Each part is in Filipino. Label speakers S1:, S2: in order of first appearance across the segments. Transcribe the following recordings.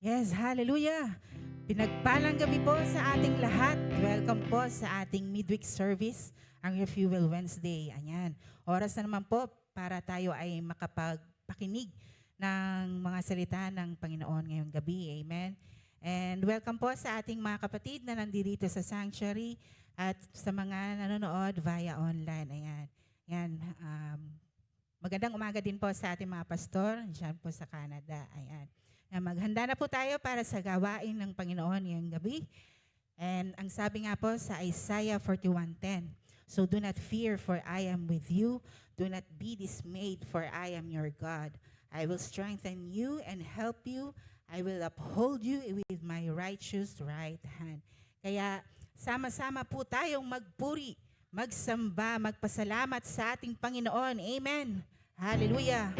S1: Yes, hallelujah. Pinagpalang gabi po sa ating lahat. Welcome po sa ating midweek service, ang Refuel Wednesday. Ayan. Oras na naman po para tayo ay makapagpakinig ng mga salita ng Panginoon ngayong gabi. Amen. And welcome po sa ating mga kapatid na nandito sa sanctuary at sa mga nanonood via online. Ayan. Ayan. Magandang umaga din po sa ating mga pastor dyan po sa Canada. Ayan. Maghanda na po tayo para sa gawain ng Panginoon ngayong gabi. And ang sabi nga po sa Isaiah 41:10, "So do not fear, for I am with you. Do not be dismayed, for I am your God. I will strengthen you and help you. I will uphold you with my righteous right hand." Kaya sama-sama po tayong magpuri, magsamba, magpasalamat sa ating Panginoon. Amen. Hallelujah.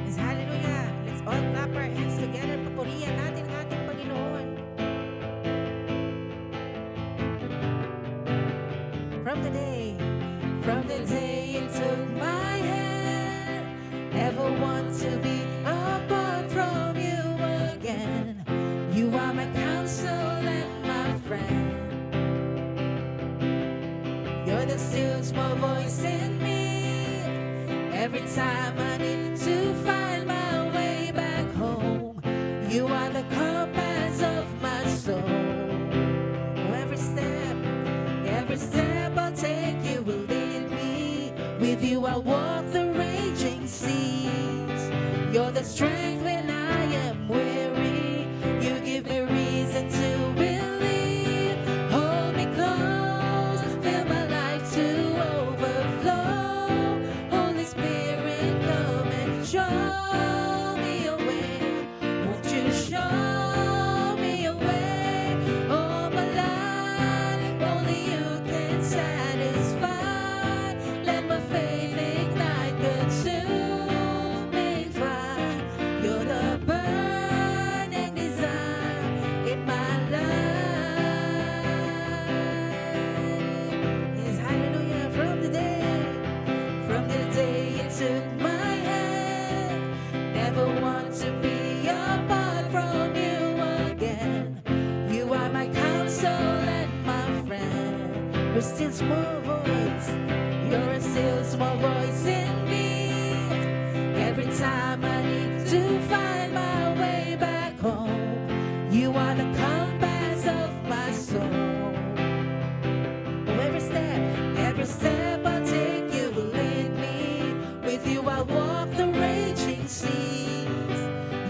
S1: Yes, hallelujah. Let's all clap our hands together. Papurihan natin ang ating Panginoon. From the day you took my hand, never want to be apart from you again. You are my counsel and my friend. You're the still small voice in me. Every time I need to find my way back home, you are the compass of my soul. Every step I'll take, you will lead me. With you I'll walk the raging seas. You're the strength when I am weary. You give me reason to believe. Hold me close, fill my life to overflow. Holy Spirit, come and show me your way. Won't you show me your way? All my life, only you can satisfy. Let my faith ignite, consuming fire. You're the burning desire in my life. Yes, hallelujah. From the day you took my hand, never want to be apart from you again. You are my counsel and my friend. You're still small voice. You're a still small voice in me. Every time I need to find my way back home, you are the compass of my soul. Oh, every step I take, you will lead me. With you I walk the raging seas.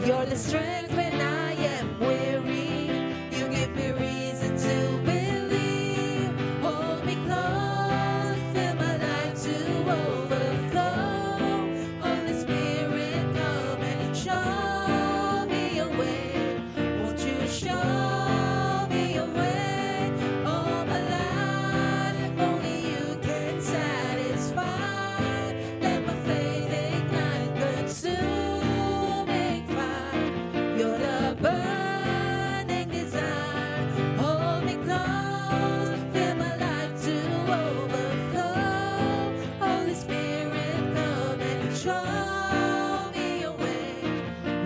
S1: You're the strength when I am weary. You give me reason to believe. Hold me close, fill my life to overflow. Holy Spirit, come and show me your way. Won't you show me your way? All my life, only you can satisfy. Let my faith ignite, consuming fire. You're the burning desire. Hold me close, fill my life to overflow. Holy Spirit, come and show me your way.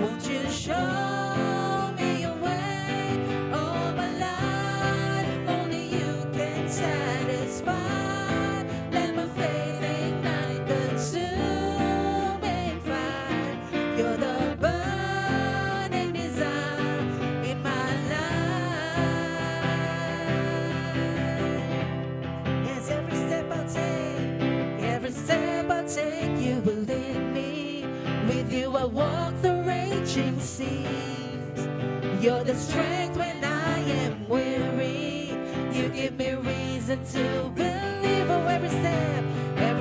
S1: Won't you show me your way? All my life, only you can satisfy. Let my faith ignite, consuming fire. You're the burning desire in my life. Yes, every step I'll take, you will lead me. With you I walk the raging seas. You're the strength when I am weary. You give me reason to believe. Oh, every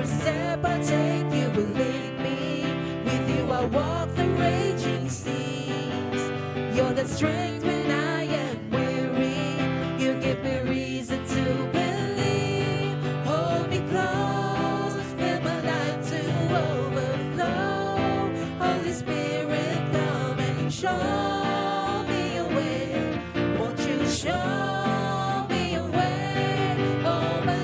S1: step I take, you will lead me. With you I walk the raging seas. You're the strength when I am weary. You give me reason to believe. Hold me close, fill my life to overflow. Holy Spirit, come and show me your way. Won't you show me your way? All my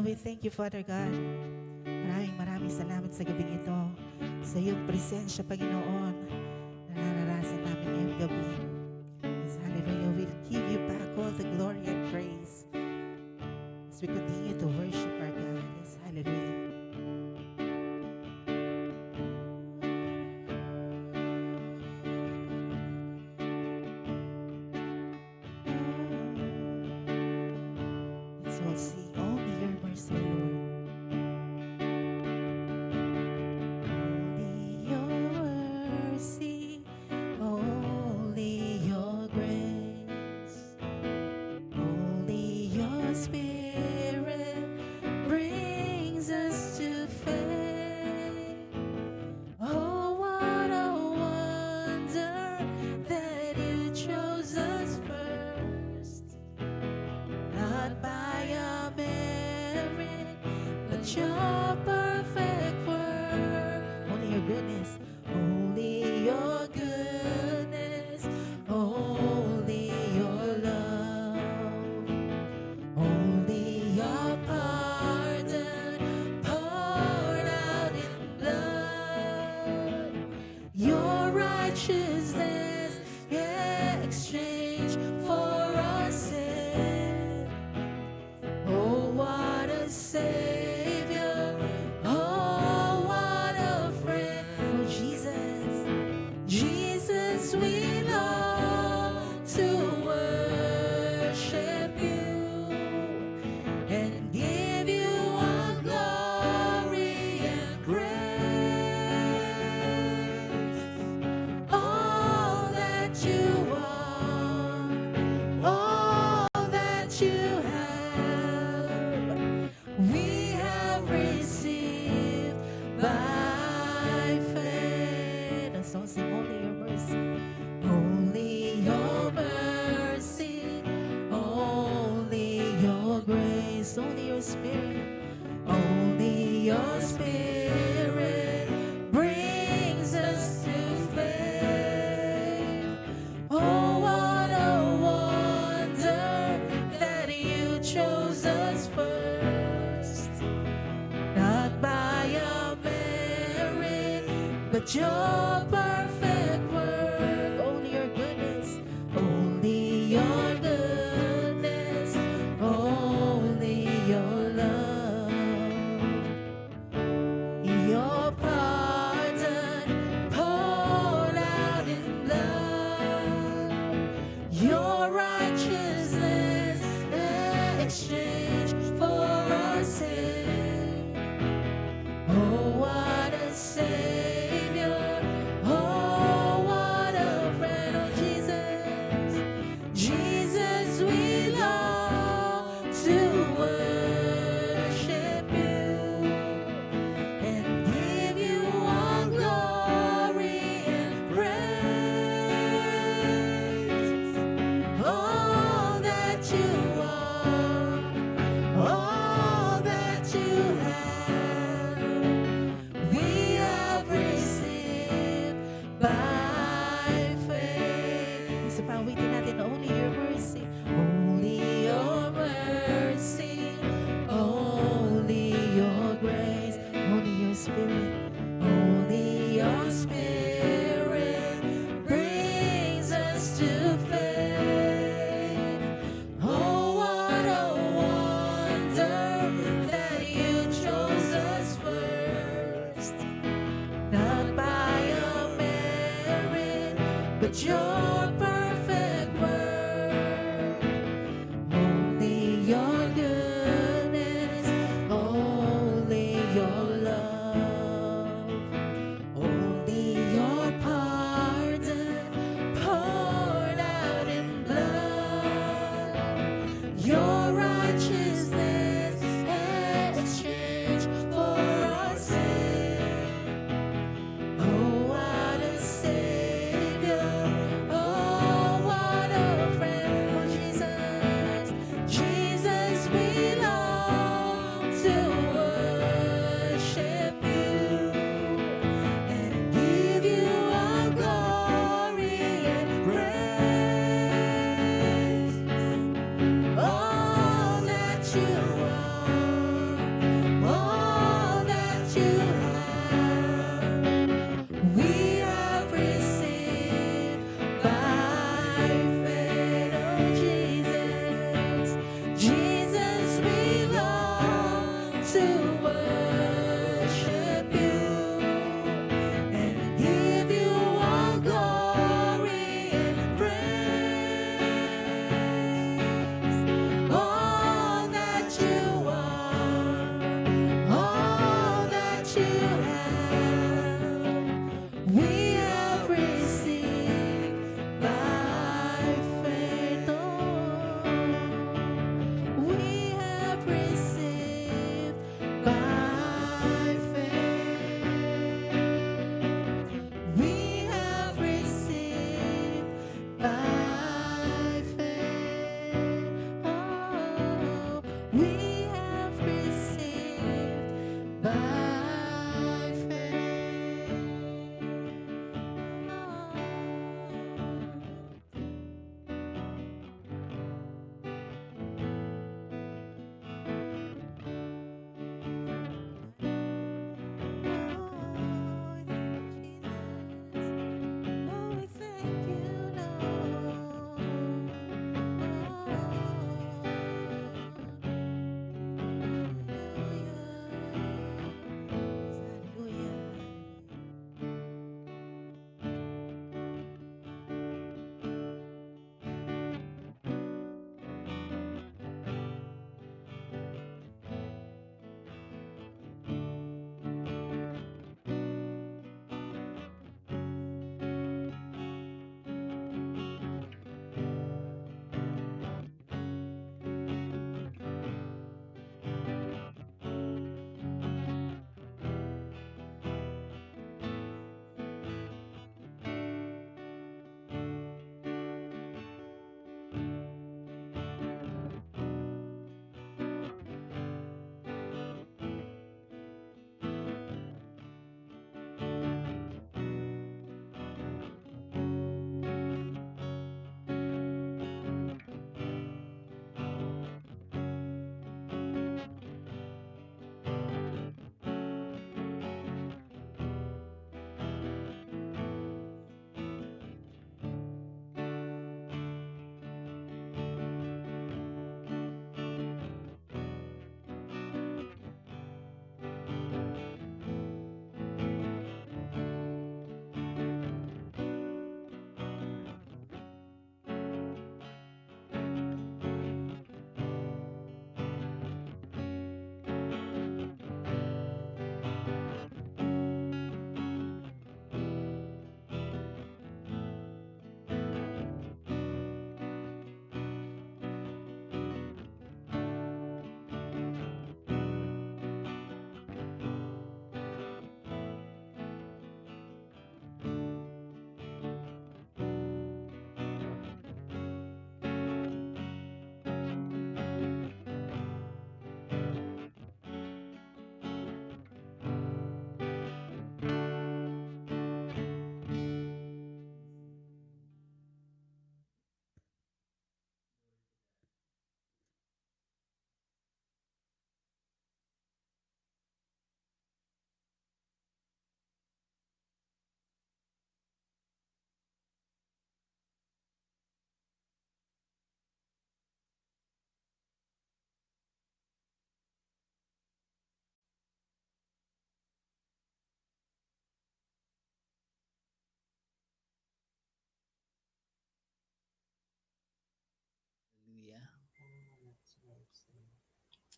S1: we thank you, Father God. Maraming salamat sa gabing ito. Sa iyong presensya, Panginoon, na nararasan namin ngayong gabi. Yes, hallelujah. We'll give you back all the glory and praise as we continue to worship our God. Yes, hallelujah. Let's all sing, only your mercy, Lord. Only your mercy, only your grace, only your spirit brings us to faith. Oh, what a wonder that you chose us first, not by a merit, but your perfect work. Only your goodness, only your goodness, only your love, only your pardon poured out in blood, your righteousness exchanged for our sin. Oh, what a Savior! Oh, what a friend! Oh, Jesus, Jesus, we long to worship you and give you all glory and praise. All that you are, all that you have, we have received by faith. The song sing, only your mercy, only your mercy, only your grace, only your spirit, only your spirit brings us to faith. Oh, what a wonder that you chose us first, not by a merit, but your perfect work. Only your goodness, only your goodness, only your love, your pardon poured out in blood, your righteousness exchanged for our sin. Oh, what a Savior! Oh,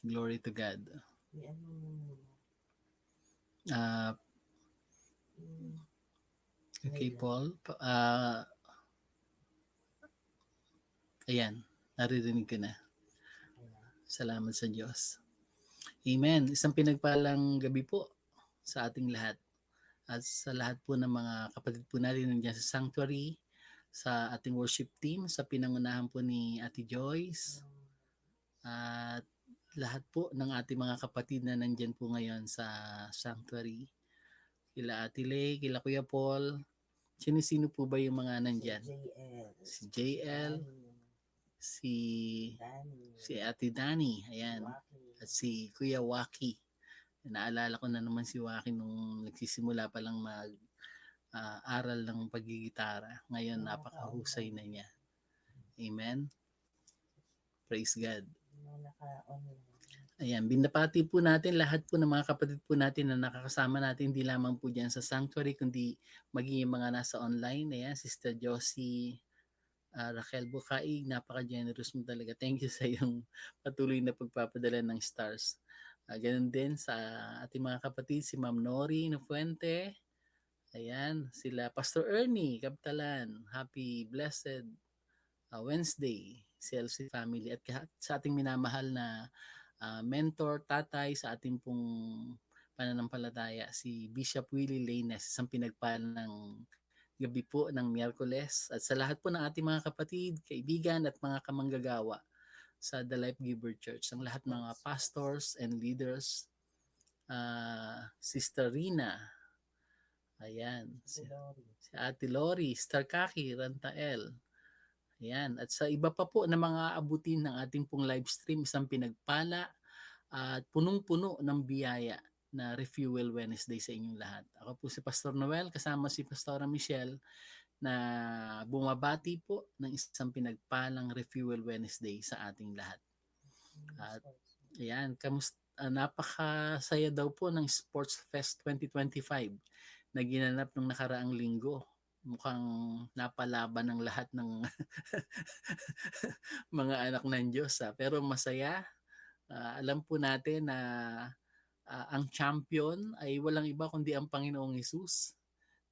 S2: Glory to God.
S1: Ano mo.
S2: Ah, okay,
S1: Ayun.
S2: Paul. Ayan, naririnig ko na.
S1: Okay na.
S2: Salamat sa Diyos. Amen. Isang pinagpalang gabi po sa ating lahat. At sa lahat po ng mga kapatid po natin nandiyan sa sanctuary, sa ating worship team, sa pinangunahan po ni Ate Joyce, at lahat po ng ating mga kapatid na nandiyan po ngayon sa sanctuary. Kila Ate Lay, kila Kuya Paul, sino-sino po ba yung mga nandyan? Si JL, si Ate Dani, ayan, at si Kuya Waki. Naalala ko na naman si Waki nung nagsisimula pa lang aral ng paggigitara. Ngayon, napakahusay na niya. Amen? Praise God. Ayan, binapati po natin lahat po ng mga kapatid po natin na nakakasama natin, hindi lamang po dyan sa sanctuary, kundi maging yung mga nasa online. Ayan, Sister Josie, Raquel Bukaig, napaka-generous mo talaga. Thank you sa iyong patuloy na pagpapadala ng stars. Ganun din sa ating mga kapatid, si Ma'am Nori Fuente. Ayan, sila Pastor Ernie Kaptalan. Happy Blessed Wednesday, CLC family. At sa ating minamahal na mentor, tatay sa ating pong pananampalataya, si Bishop Willie Laines, isang pinagpalang gabi po ng Miyerkules. At sa lahat po ng ating mga kapatid, kaibigan at mga kamanggagawa sa The Life Giver Church, ang lahat mga pastors and leaders, Sister Rina, ayan, si Ate Lori, Star Kaki, Rantael, ayan, at sa iba pa po na mga abutin ng ating pong live stream, isang pinagpala at punong-puno ng biyaya na Refuel Wednesday sa inyong lahat. Ako po si Pastor Noel, kasama si Pastora Michelle, na bumabati po ng isang pinagpalang Refuel Wednesday sa ating lahat. At ayan, napakasaya daw po ng Sports Fest 2025 na ginanap nung nakaraang linggo. Mukhang napalaban ng lahat ng mga anak ng Diyos. Pero masaya. Alam po natin na ang champion ay walang iba kundi ang Panginoong Hesus,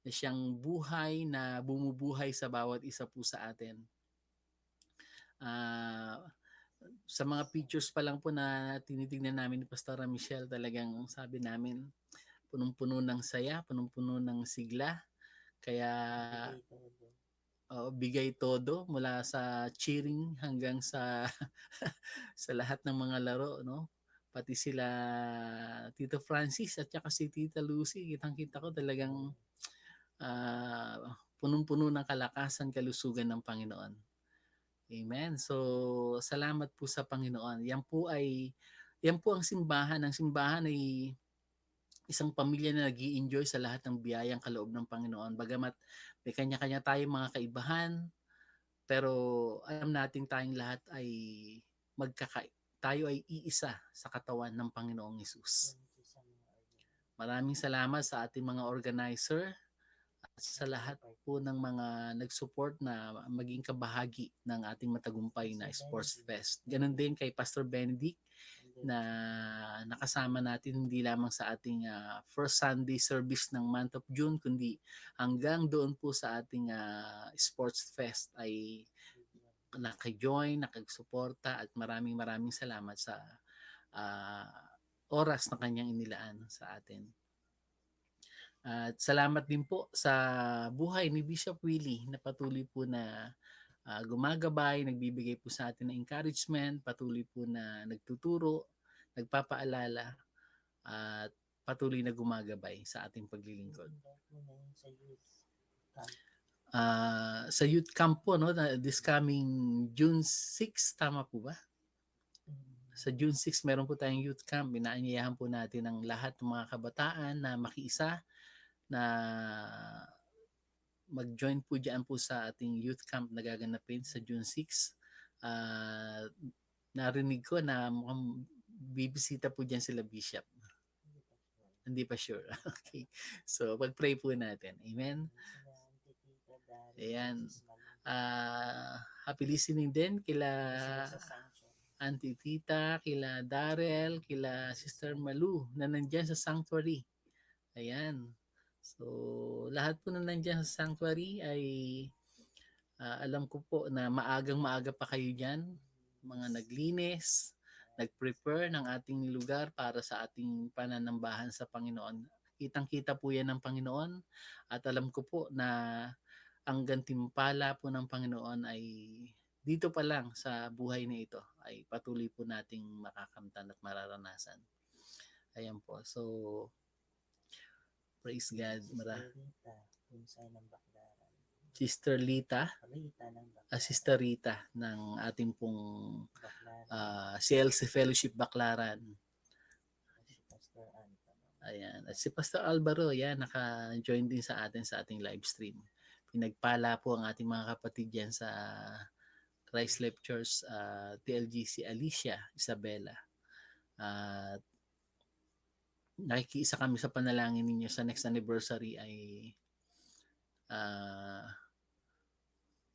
S2: na siyang buhay na bumubuhay sa bawat isa po sa atin. Sa mga pictures pa lang po na tinitignan namin ni Pastora Michelle, talagang sabi namin, punong-puno ng saya, punong-puno ng sigla. Kaya bigay todo mula sa cheering hanggang sa sa lahat ng mga laro, no? Pati sila Tito Francis at saka si Tita Lucy, kitang-kita ko talagang punong-puno ng kalakasan, kalusugan ng Panginoon. Amen. So, salamat po sa Panginoon. Yan po ang simbahan. Ang simbahan ay isang pamilya na nag-i-enjoy sa lahat ng biyayang kaloob ng Panginoon. Bagamat may kanya-kanya tayong mga kaibahan, pero alam natin tayong lahat ay tayo ay iisa sa katawan ng Panginoong Hesus. Maraming salamat sa ating mga organizer at sa lahat po ng mga nag-support na maging kabahagi ng ating matagumpay na Sports Fest. Ganon din kay Pastor Benedict na nakasama natin hindi lamang sa ating first Sunday service ng month of June, kundi hanggang doon po sa ating Sports Fest ay naka-join, nakagsuporta, at maraming salamat sa oras na kanyang inilaan sa atin. At salamat din po sa buhay ni Bishop Willie na patuloy po na gumagabay, nagbibigay po sa atin ng encouragement, patuloy po na nagtuturo, nagpapaalala, at patuloy na gumagabay sa ating paglilingkod. Sa youth camp po, no, this coming June 6, tama po ba? Sa June 6, meron po tayong youth camp. Inaanyayahan po natin ang lahat ng mga kabataan na makiisa na mag-join po dyan po sa ating youth camp na gaganapin sa June 6. Narinig ko na mukhang bibisita po dyan sila Bishop. Hindi pa sure. Okay. So, pag-pray po natin. Amen. Ayan. Happy listening din kila Auntie Tita, kila Darrell, kila Sister Malu na nandiyan sa sanctuary. Ayan. So, lahat po na nandiyan sa sanctuary ay alam ko po na maagang-maaga pa kayo diyan, mga naglinis, nag-prepare ng ating lugar para sa ating pananambahan sa Panginoon. Kitang-kita po 'yan ng Panginoon at alam ko po na ang gantimpala po ng Panginoon ay dito pa lang sa buhay na ito ay patuloy po nating makakamtan at mararanasan. Ayan po. So, praise God.
S3: Rita, Punsay ng Baklaran.
S2: Sister Lita,
S3: Rita ng Baklaran.
S2: Sister Rita ng ating pong
S3: Baklaran.
S2: CLC Fellowship Baclaran.
S3: Si Pastor Anton.
S2: Ayan. At si Pastor Alvaro, yan, naka-join din sa atin sa ating live stream. Pinagpala po ang ating mga kapatid yan sa Christ Life Church TLGC Alicia Isabela. At nakikiisa kami sa panalangin ninyo sa next anniversary ay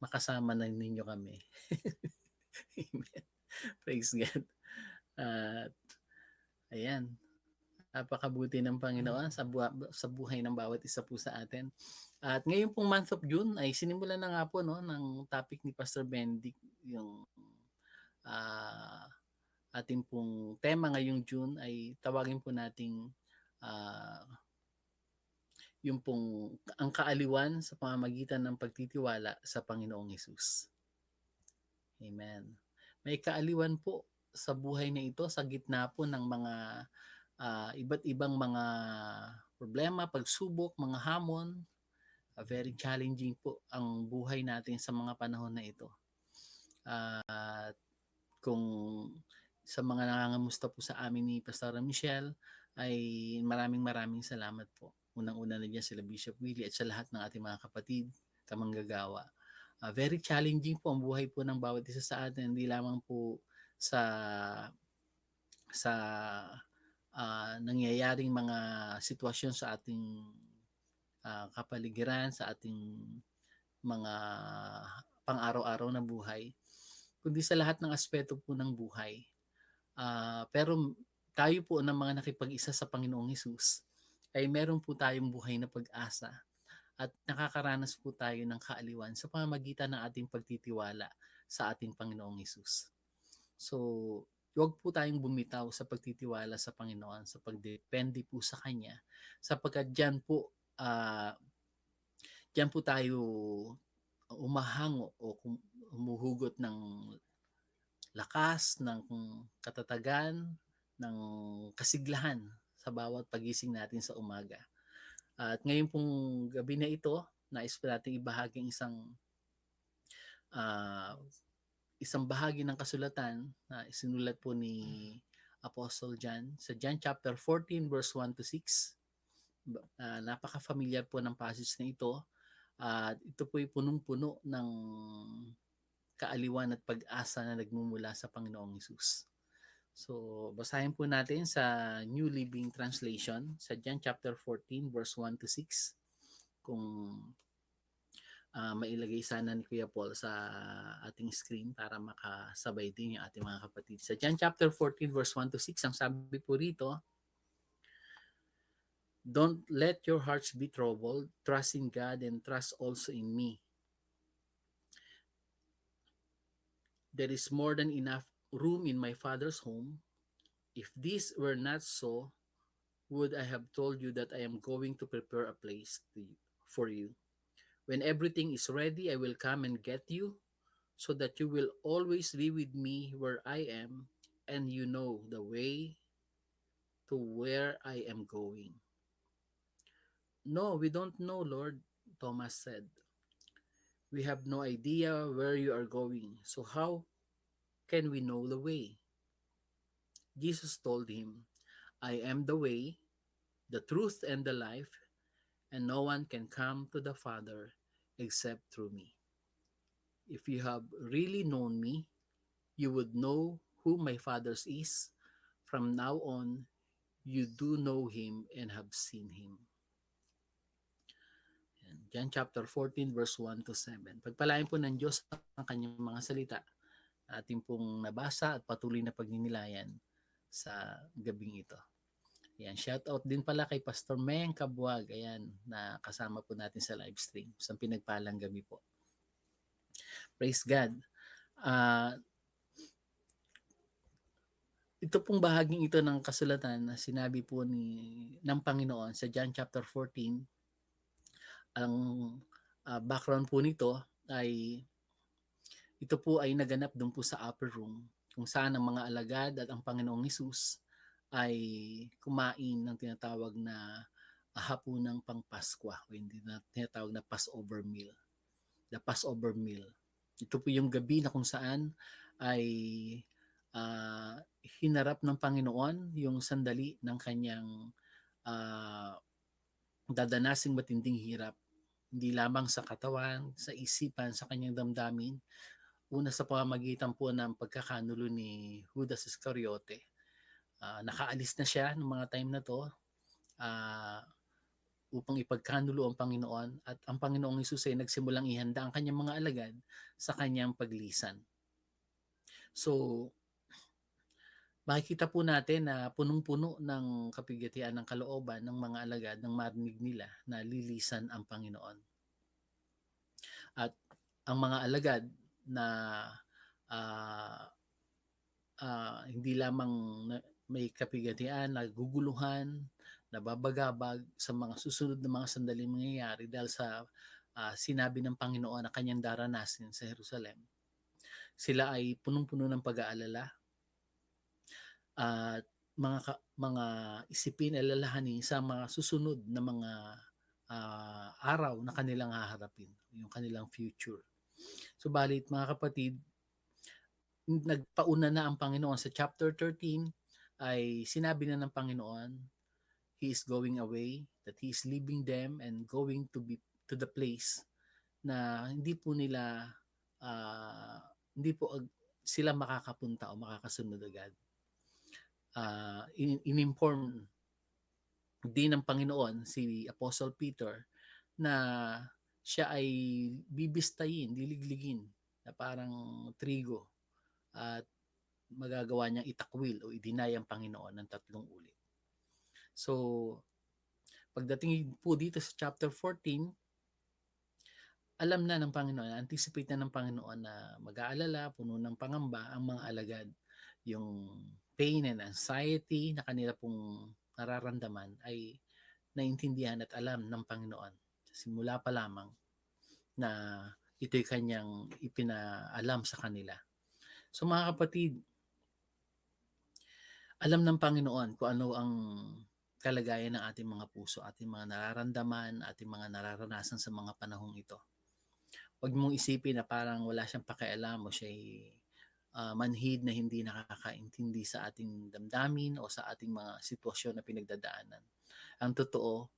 S2: makasama na ninyo kami. Amen. Praise God. At ayan, napakabuti ng Panginoon sa buhay ng bawat isa po sa atin. At ngayon pong month of June ay sinimulan na nga po ng topic ni Pastor Benedict, yung ating pong tema ngayong June ay tawagin po nating yung pong ang kaaliwan sa pamamagitan ng pagtitiwala sa Panginoong Hesus. Amen. May kaaliwan po sa buhay na ito sa gitna po ng mga iba't ibang mga problema, pagsubok, mga hamon. Very challenging po ang buhay natin sa mga panahon na ito. At kung sa mga nangangamusta po sa amin ni Pastor Michelle, ay maraming salamat po. Unang-una na dyan sila Bishop Willie at sa lahat ng ating mga kapatid, kamanggagawa. Very challenging po ang buhay po ng bawat isa sa atin, hindi lamang po sa nangyayaring mga sitwasyon sa ating kapaligiran, sa ating mga pang-araw-araw na buhay, kundi sa lahat ng aspeto po ng buhay. Pero tayo po ng mga nakipag-isa sa Panginoong Hesus ay meron po tayong buhay na pag-asa at nakakaranas po tayo ng kaaliwan sa pamamagitan ng ating pagtitiwala sa ating Panginoong Hesus. So, huwag po tayong bumitaw sa pagtitiwala sa Panginoon, sa pagdepende po sa Kanya, sapagkat diyan po tayo umahango o humuhugot ng lakas, ng katatagan, ng kasiglahan sa bawat pagising natin sa umaga. At ngayon pong gabi na ito, nais po natin ibahagi isang bahagi ng kasulatan na isinulat po ni Apostle John sa John chapter 14 verse 1 to 6. Napaka-familiar po ng passage na ito. At ito po ay punong-puno ng kaaliwan at pag-asa na nagmumula sa Panginoong Hesus. So, basahin po natin sa New Living Translation sa John chapter 14 verse 1 to 6. Kung mailagay sana ni Kuya Paul sa ating screen para makasabay din yung ating mga kapatid. Sa John chapter 14 verse 1 to 6, ang sabi po rito, "Don't let your hearts be troubled. Trust in God and trust also in me. There is more than enough room in my Father's home. If this were not so, would I have told you that I am going to prepare a place for you? When everything is ready, I will come and get you, so that you will always be with me where I am, and you know the way to where I am going." "No, we don't know, Lord," Thomas said. "We have no idea where you are going, so how can we know the way?" Jesus told him, "I am the way, the truth, and the life, and no one can come to the Father except through me. If you have really known me, you would know who my Father is. From now on, you do know him and have seen him." John chapter 14 verse 1 to 7. Pagpalain po ng Diyos ang kanyang mga salita. ating pong nabasa at patuloy na pagninilayan sa gabing ito. Ayan, shout out din pala kay Pastor Meng Kabuag, ayan, na kasama po natin sa live stream. Sa pinagpalang gabi po. Praise God. Ah, ito pong bahaging ito ng kasulatan na sinabi po ng Panginoon sa John chapter 14. Ang background po nito ay ito po ay naganap doon po sa upper room kung saan ang mga alagad at ang Panginoong Hesus ay kumain ng tinatawag na hapunang pangpaskwa o hindi na tinatawag na Passover meal. The Passover meal. Ito po yung gabi na kung saan ay hinarap ng Panginoon yung sandali ng kanyang dadanasing matinding hirap. Hindi lamang sa katawan, sa isipan, sa kanyang damdamin. Una sa pamamagitan po ng pagkakanulo ni Judas Iscariote. Nakaalis na siya ng mga time na to upang ipagkanulo ang Panginoon at ang Panginoong Hesus ay nagsimulang ihanda ang kanyang mga alagad sa kanyang paglisan. So, makikita po natin na punong-puno ng kapigatian ng kalooban ng mga alagad nang marinig nila na lilisan ang Panginoon. At ang mga alagad na hindi lamang may kapigatian, naguguluhan, nababagabag sa mga susunod na mga sandaling mangyayari dahil sa sinabi ng Panginoon na kanyang daranasin sa Jerusalem. Sila ay punong-puno ng pag-aalala at mga isipin alalahanin sa mga susunod na mga araw na kanilang haharapin, yung kanilang future. Subalit mga kapatid, nagpauna na ang Panginoon sa chapter 13 ay sinabi na ng Panginoon, He is going away, that He is leaving them and going to the place na hindi po sila makakapunta o makakasunod agad. In-inform din ng Panginoon si Apostle Peter na siya ay bibistayin, liligligin na parang trigo at magagawa niyang itakwil o i-deny ang Panginoon ng 3 ulit. So, pagdating po dito sa chapter 14, alam na ng Panginoon, anticipate na ng Panginoon na mag-aalala, puno ng pangamba ang mga alagad. Yung pain and anxiety na kanila pong nararamdaman ay naintindihan at alam ng Panginoon. Simula pa lamang na ito'y kanyang ipinaalam sa kanila. So mga kapatid, alam ng Panginoon kung ano ang kalagayan ng ating mga puso, ating mga nararamdaman, ating mga nararanasan sa mga panahong ito. Huwag mong isipin na parang wala siyang pakialam o siya'y manhid na hindi nakakaintindi sa ating damdamin o sa ating mga sitwasyon na pinagdadaanan. Ang totoo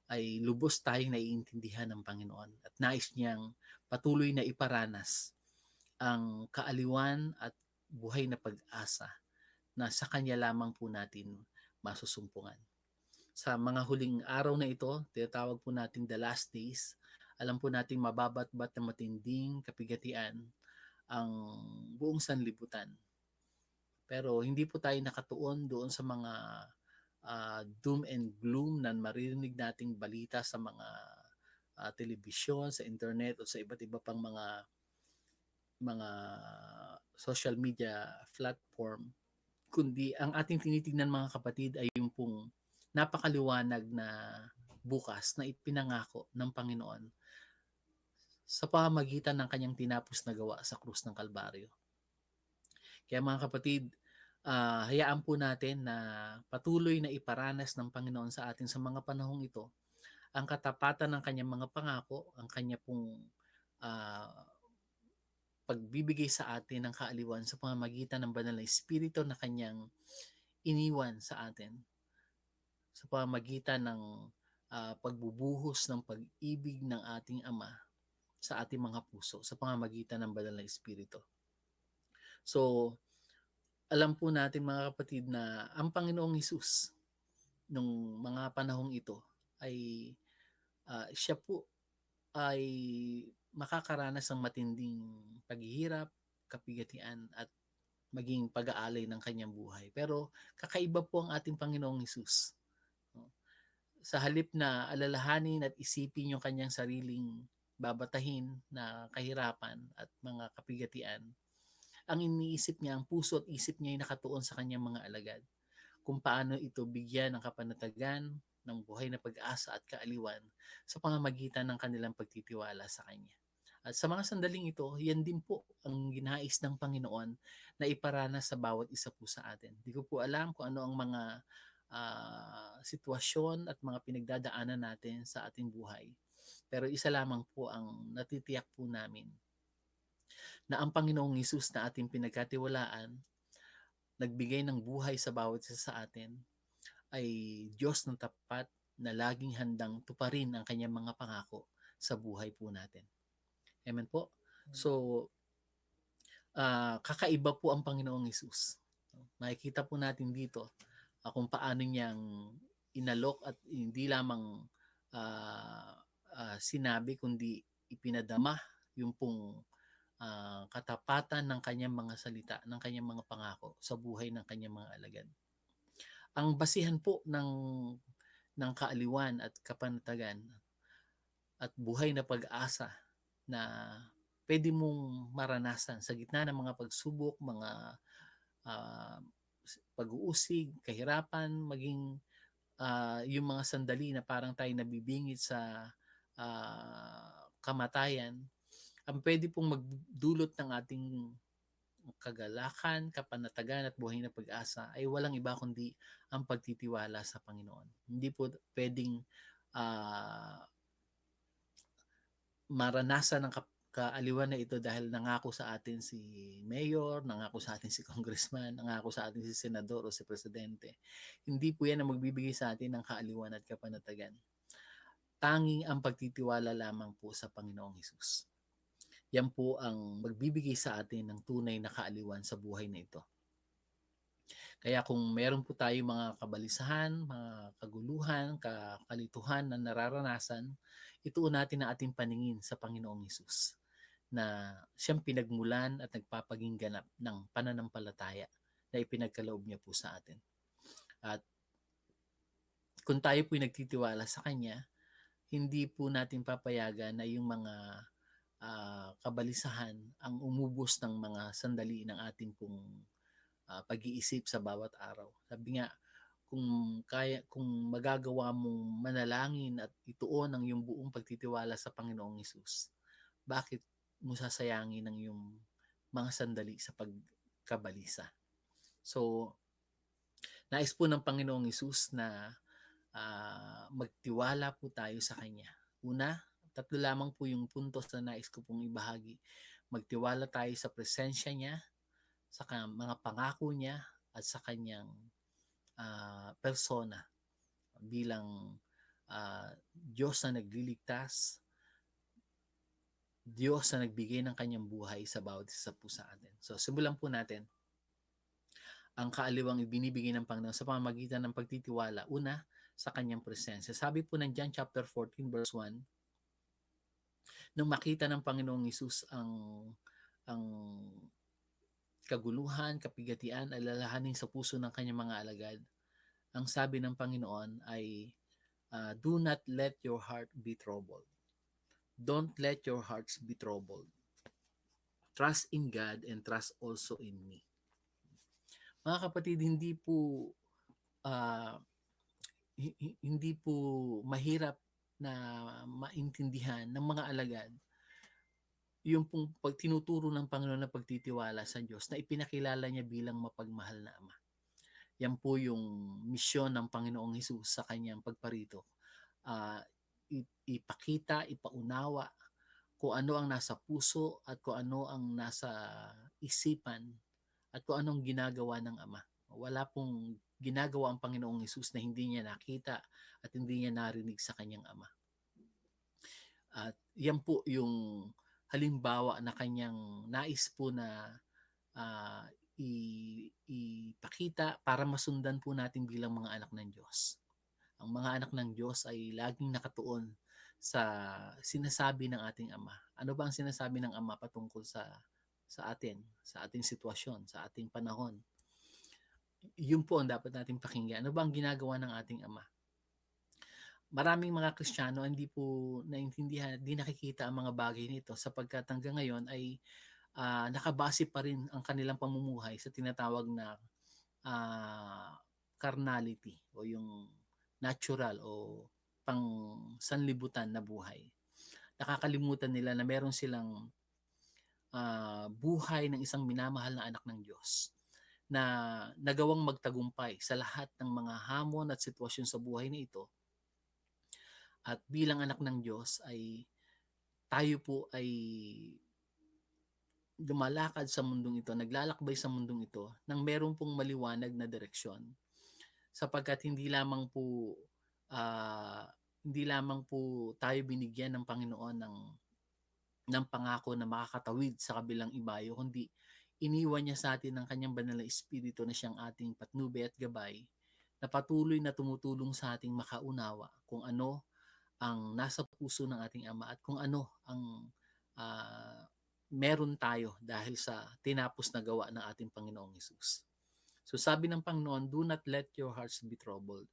S2: ay lubos tayong naiintindihan ng Panginoon at nais niyang patuloy na iparanas ang kaaliwan at buhay na pag-asa na sa Kanya lamang po natin masusumpungan. Sa mga huling araw na ito, tinatawag po natin the last days, alam po natin mababatbat na matinding kapigatian ang buong sanlibutan. Pero hindi po tayo nakatuon doon sa mga doom and gloom na maririnig nating balita sa mga telebisyon, sa internet o sa iba't iba pang mga social media platform, kundi ang ating tinitingnan mga kapatid ay yung pong napakaliwanag na bukas na ipinangako ng Panginoon sa pamamagitan ng kanyang tinapos na gawa sa krus ng Kalbaryo. Kaya mga kapatid, hayaan po natin na patuloy na iparanas ng Panginoon sa atin sa mga panahong ito ang katapatan ng kanyang mga pangako, ang kanya pong pagbibigay sa atin ng kaaliwan sa pamamagitan ng banal na Espiritu na kanyang iniwan sa atin sa pamamagitan ng pagbubuhos ng pag-ibig ng ating Ama sa ating mga puso sa pamamagitan ng banal na Espiritu. So, alam po natin mga kapatid na ang Panginoong Hesus nung mga panahong ito ay siya po ay makakaranas ng matinding paghihirap, kapigatian at maging pag-aalay ng kanyang buhay. Pero kakaiba po ang ating Panginoong Hesus. Sa halip na alalahanin at isipin yung kanyang sariling babatahin na kahirapan at mga kapigatian, ang iniisip niya, ang puso at isip niya ay nakatuon sa kanyang mga alagad. Kung paano ito bigyan ng kapanatagan, ng buhay na pag-asa at kaaliwan sa pamamagitan ng kanilang pagtitiwala sa Kanya. At sa mga sandaling ito, yan din po ang ginais ng Panginoon na iparanas sa bawat isa po sa atin. Di ko po alam kung ano ang mga sitwasyon at mga pinagdadaanan natin sa ating buhay. Pero isa lamang po ang natitiyak po namin, na ang Panginoong Hesus na ating pinagkatiwalaan, nagbigay ng buhay sa bawat isa sa atin, ay Diyos ng tapat na laging handang tuparin ang kanyang mga pangako sa buhay po natin. Amen po. So, kakaiba po ang Panginoong Hesus. Makikita po natin dito kung paano niyang inalok at hindi lamang sinabi, kundi ipinadama yung pong katapatan ng kanyang mga salita, ng kanyang mga pangako sa buhay ng kanyang mga alagad. Ang basihan po ng kaaliwan at kapanatagan at buhay na pag-asa na pwede mong maranasan sa gitna ng mga pagsubok, mga pag-uusig, kahirapan, maging yung mga sandali na parang tayo nabibingit sa kamatayan, ang pwede pong magdulot ng ating kagalakan, kapanatagan at buhay na pag-asa ay walang iba kundi ang pagtitiwala sa Panginoon. Hindi po pwedeng maranasan ng kaaliwan na ito dahil nangako sa atin si mayor, nangako sa atin si congressman, nangako sa atin si senador o si presidente. Hindi po yan ang magbibigay sa atin ng kaaliwan at kapanatagan. Tanging ang pagtitiwala lamang po sa Panginoong Hesus. Yan po ang magbibigay sa atin ng tunay na kaaliwan sa buhay na ito. Kaya kung meron po tayo mga kabalisahan, mga kaguluhan, kalituhan na nararanasan, ituon natin ang ating paningin sa Panginoong Hesus na siyang pinagmulan at nagpapaging ganap ng pananampalataya na ipinagkaloob niya po sa atin. At kung tayo po'y nagtitiwala sa Kanya, hindi po natin papayagan na yung mga kabalisahan ang umubos ng mga sandali ng ating pong pag-iisip sa bawat araw. Sabi nga, kung magagawa mong manalangin at ituon ang iyong buong pagtitiwala sa Panginoong Hesus, bakit mo sasayangin ang iyong mga sandali sa pagkabalisa? So, nais po ng Panginoong Hesus na magtiwala po tayo sa Kanya. Una, 3 lamang po yung puntos na nais ko pong ibahagi. Magtiwala tayo sa presensya niya, sa mga pangako niya, at sa kanyang persona bilang Diyos na nagliligtas, Diyos na nagbigay ng kanyang buhay sa bawat isa po sa atin. So, simulan po natin ang kaaliwang ibinibigay ng Panginoon sa pamamagitan ng pagtitiwala. Una, sa kanyang presensya. Sabi po ng John chapter 14 verse 1, nung makita ng Panginoong Hesus ang kaguluhan, kapigatian, alalahanin sa puso ng kanyang mga alagad, ang sabi ng Panginoon ay, do not let your heart be troubled. Don't let your hearts be troubled. Trust in God and trust also in me. Mga kapatid, hindi po mahirap na maintindihan ng mga alagad yung pong pagtinuturo ng Panginoon na pagtitiwala sa Diyos na ipinakilala niya bilang mapagmahal na Ama. Yan po yung misyon ng Panginoong Hesus sa kanyang pagparito. Ipakita, ipaunawa kung ano ang nasa puso at kung ano ang nasa isipan at kung anong ginagawa ng Ama. Wala pong ginagawa ang Panginoong Hesus na hindi niya nakita at hindi niya narinig sa kanyang Ama. At yan po yung halimbawa na kanyang nais po na ipakita para masundan po natin bilang mga anak ng Diyos. Ang mga anak ng Diyos ay laging nakatuon sa sinasabi ng ating Ama. Ano ba ang sinasabi ng Ama patungkol sa sa atin, sa ating sitwasyon, sa ating panahon. Yun po ang dapat nating pakinggan. Ano ba ang ginagawa ng ating Ama? Maraming mga Kristiyano hindi po naintindihan, di nakikita ang mga bagay nito sapagkat hanggang ngayon ay nakabase pa rin ang kanilang pamumuhay sa tinatawag na carnality o yung natural o pang sanlibutan na buhay. Nakakalimutan nila na meron silang buhay ng isang minamahal na anak ng Diyos na nagawang magtagumpay sa lahat ng mga hamon at sitwasyon sa buhay na ito. At bilang anak ng Diyos ay tayo po ay lumalakad sa mundong ito, naglalakbay sa mundong ito nang meron pong maliwanag na direksyon. Sapagkat hindi lamang po tayo binigyan ng Panginoon ng pangako na makakatawid sa kabilang ibayo, kundi iniwan niya sa atin ng kanyang banal na espiritu na siyang ating patnubay at gabay na patuloy na tumutulong sa ating makaunawa kung ano ang nasa puso ng ating Ama at kung ano ang meron tayo dahil sa tinapos na gawa ng ating Panginoong Hesus. So sabi ng Panginoon, do not let your hearts be troubled.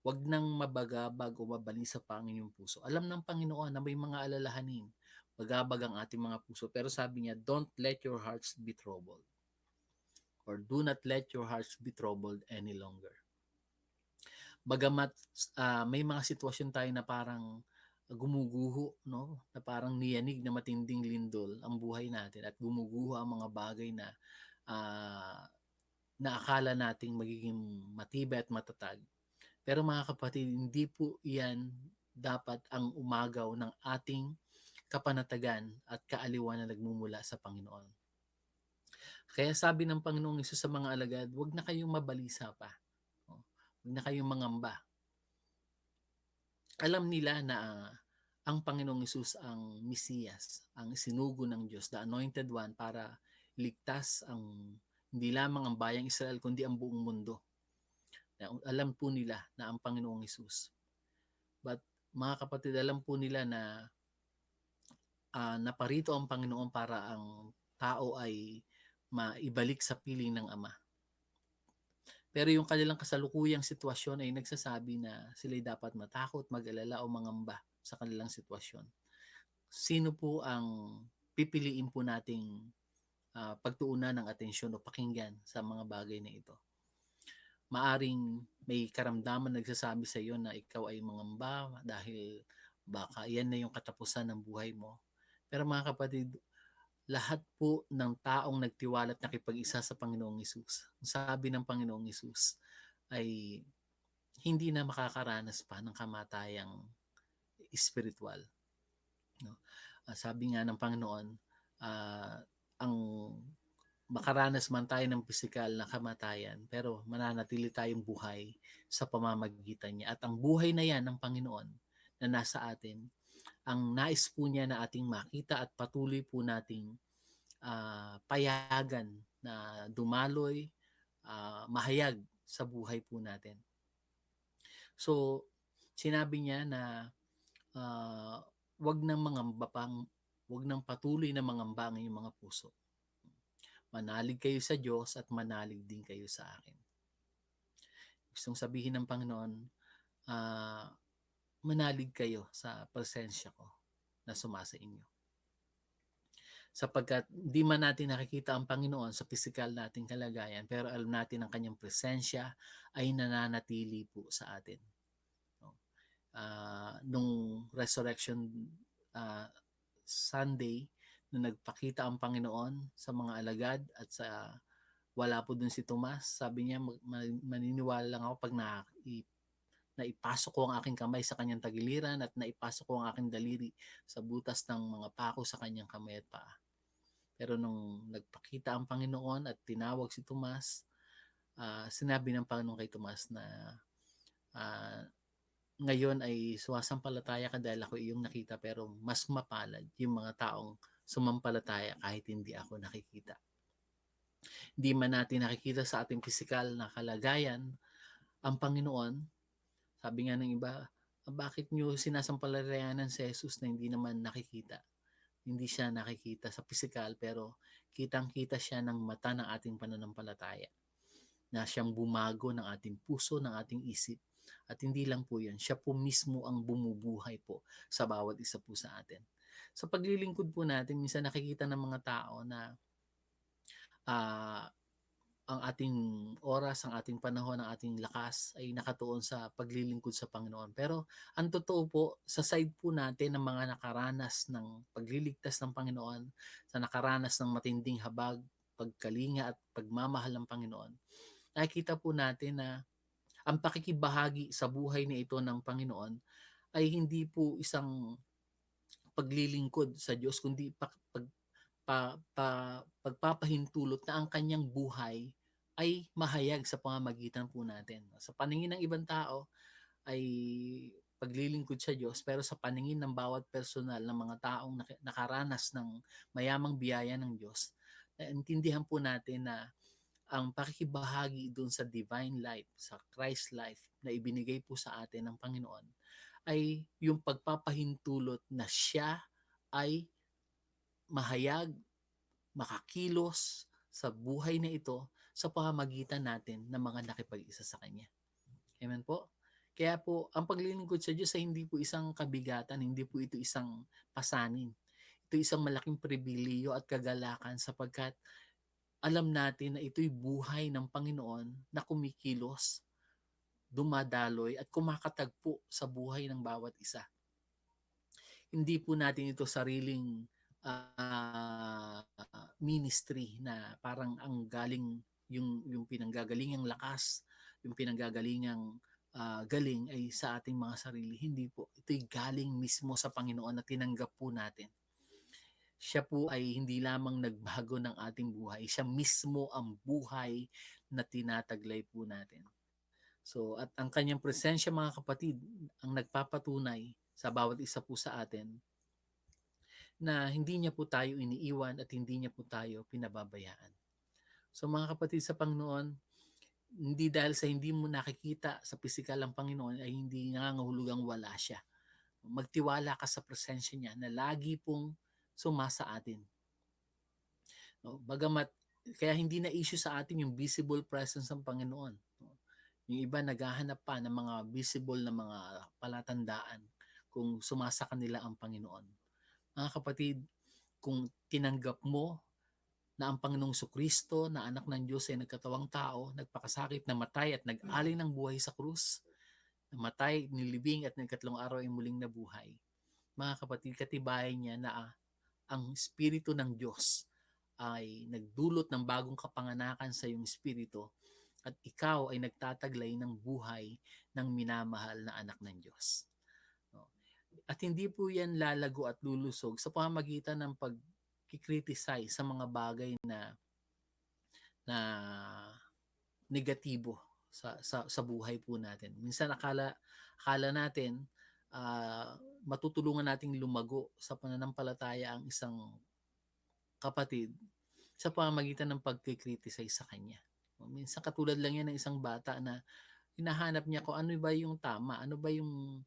S2: Huwag nang mabagabag o mabalisa pa ang inyong puso. Alam ng Panginoon na may mga alalahanin, bagabag ang ating mga puso. Pero sabi niya, don't let your hearts be troubled. Or do not let your hearts be troubled any longer. Bagamat may mga sitwasyon tayo na parang gumuguho, no? Na parang niyanig na matinding lindol ang buhay natin at gumuguho ang mga bagay na akala nating magiging matibay at matatag. Pero mga kapatid, hindi po iyan dapat ang umagaw ng ating kapanatagan at kaaliwan na nagmumula sa Panginoon. Kaya sabi ng Panginoong Hesus sa mga alagad, huwag na kayong mabalisa pa. Huwag na kayong mangamba. Alam nila na ang Panginoong Hesus ang Mesiyas, ang sinugo ng Diyos, the Anointed One, para ligtas hindi lamang ang bayang Israel, kundi ang buong mundo. Alam po nila na ang Panginoong Hesus. But mga kapatid, alam po nila na naparito ang Panginoon para ang tao ay maibalik sa piling ng Ama. Pero yung kanilang kasalukuyang sitwasyon ay nagsasabi na sila'y dapat matakot, mag-alala o mangamba sa kanilang sitwasyon. Sino po ang pipiliin po nating pagtuunan ng atensyon o pakinggan sa mga bagay na ito? Maaring may karamdaman nagsasabi sa iyo na ikaw ay mangamba dahil baka yan na yung katapusan ng buhay mo. Pero mga kapatid, lahat po ng taong nagtiwala at nakipag-isa sa Panginoong Hesus, sabi ng Panginoong Hesus ay hindi na makakaranas pa ng kamatayang espiritual. No? Sabi nga ng Panginoon, ang makaranas man tayo ng pisikal na kamatayan, pero mananatili tayong buhay sa pamamagitan niya. At ang buhay na yan ng Panginoon na nasa atin, ang nais po niya na ating makita at patuloy po nating payagan na dumaloy, mahayag sa buhay po natin. So, sinabi niya na wag nang patuloy na mangamba ang inyong mga puso. Manalig kayo sa Diyos at manalig din kayo sa akin. Gustong sabihin ng Panginoon, manalig kayo sa presensya ko na sumasa inyo. Sapagkat di man natin nakikita ang Panginoon sa physical nating kalagayan, pero alam natin ang kanyang presensya ay nananatili po sa atin. Nung Resurrection Sunday, nung nagpakita ang Panginoon sa mga alagad at wala po dun si Tomas, sabi niya, maniniwala lang ako pag naipasok ko ang aking kamay sa kanyang tagiliran at naipasok ko ang aking daliri sa butas ng mga pako sa kanyang kamay at paa. Pero nung nagpakita ang Panginoon at tinawag si Tomas, sinabi ng Panginoon kay Tomas na ngayon ay suwasampalataya ka dahil ako iyong nakita, pero mas mapalad yung mga taong sumampalataya kahit hindi ako nakikita. Hindi man natin nakikita sa ating pisikal na kalagayan ang Panginoon. Sabi nga ng iba, bakit nyo sinasampalatayanan si Jesus na hindi naman nakikita? Hindi siya nakikita sa pisikal, pero kitang-kita siya ng mata ng ating pananampalataya na siyang bumago ng ating puso, ng ating isip. At hindi lang po yun, siya po mismo ang bumubuhay po sa bawat isa po sa atin. Sa paglilingkod po natin, minsan nakikita ng mga tao na ah, ang ating oras, ang ating panahon, ang ating lakas ay nakatuon sa paglilingkod sa Panginoon. Pero ang totoo po, sa side po natin ng mga nakaranas ng pagliligtas ng Panginoon, sa nakaranas ng matinding habag, pagkalinga at pagmamahal ng Panginoon, nakikita po natin na ang pakikibahagi sa buhay na ito ng Panginoon ay hindi po isang paglilingkod sa Diyos, kundi pagpapahintulot na ang kanyang buhay ay mahayag sa pamamagitan po natin. Sa paningin ng ibang tao ay paglilingkod sa Diyos, pero sa paningin ng bawat personal ng mga taong nakaranas ng mayamang biyaya ng Diyos, naintindihan po natin na ang pakikibahagi doon sa divine life, sa Christ life na ibinigay po sa atin ng Panginoon ay yung pagpapahintulot na siya ay mahayag, makakilos sa buhay na ito sa pamamagitan natin ng mga nakipag-isa sa Kanya. Amen po? Kaya po, ang paglilingkod sa Diyos ay hindi po isang kabigatan, hindi po ito isang pasanin. Ito isang malaking pribiliyo at kagalakan sapagkat alam natin na ito'y buhay ng Panginoon na kumikilos, dumadaloy at kumakatagpo sa buhay ng bawat isa. Hindi po natin ito sariling ministry na parang ang galing yung pinanggagalingang lakas, yung pinanggagalingang galing ay sa ating mga sarili. Hindi po. Ito'y galing mismo sa Panginoon na tinanggap po natin. Siya po ay hindi lamang nagbago ng ating buhay. Siya mismo ang buhay na tinataglay po natin. So, at ang kanyang presensya mga kapatid, ang nagpapatunay sa bawat isa po sa atin na hindi niya po tayo iniiwan at hindi niya po tayo pinababayaan. So mga kapatid sa Panginoon, hindi dahil sa hindi mo nakikita sa pisikal ang Panginoon ay hindi nangangahulugang wala siya. Magtiwala ka sa presensya niya na lagi pong sumasa atin. No? Bagamat, kaya hindi na issue sa atin yung visible presence ng Panginoon. No? Yung iba naghahanap pa ng mga visible na mga palatandaan kung sumasa kanila ang Panginoon. Mga kapatid, kung tinanggap mo na ang Panginoong Kristo na anak ng Diyos ay nagkatawang tao, nagpakasakit, namatay at nag-alay ng buhay sa krus, namatay, nilibing at nagkatlong araw ay muling nabuhay. Mga kapatid, katibayan niya na ang Espiritu ng Diyos ay nagdulot ng bagong kapanganakan sa iyong espiritu at ikaw ay nagtataglay ng buhay ng minamahal na anak ng Diyos. At hindi po yan lalago at lulusog sa pamamagitan ng pag-criticize sa mga bagay na negatibo sa buhay po natin. Minsan akala natin matutulungan nating lumago sa pananampalataya ang isang kapatid sa pamamagitan ng pag-criticize sa kanya. Minsan katulad lang yan ng isang bata na hinahanap niya kung ano ba yung tama, ano ba yung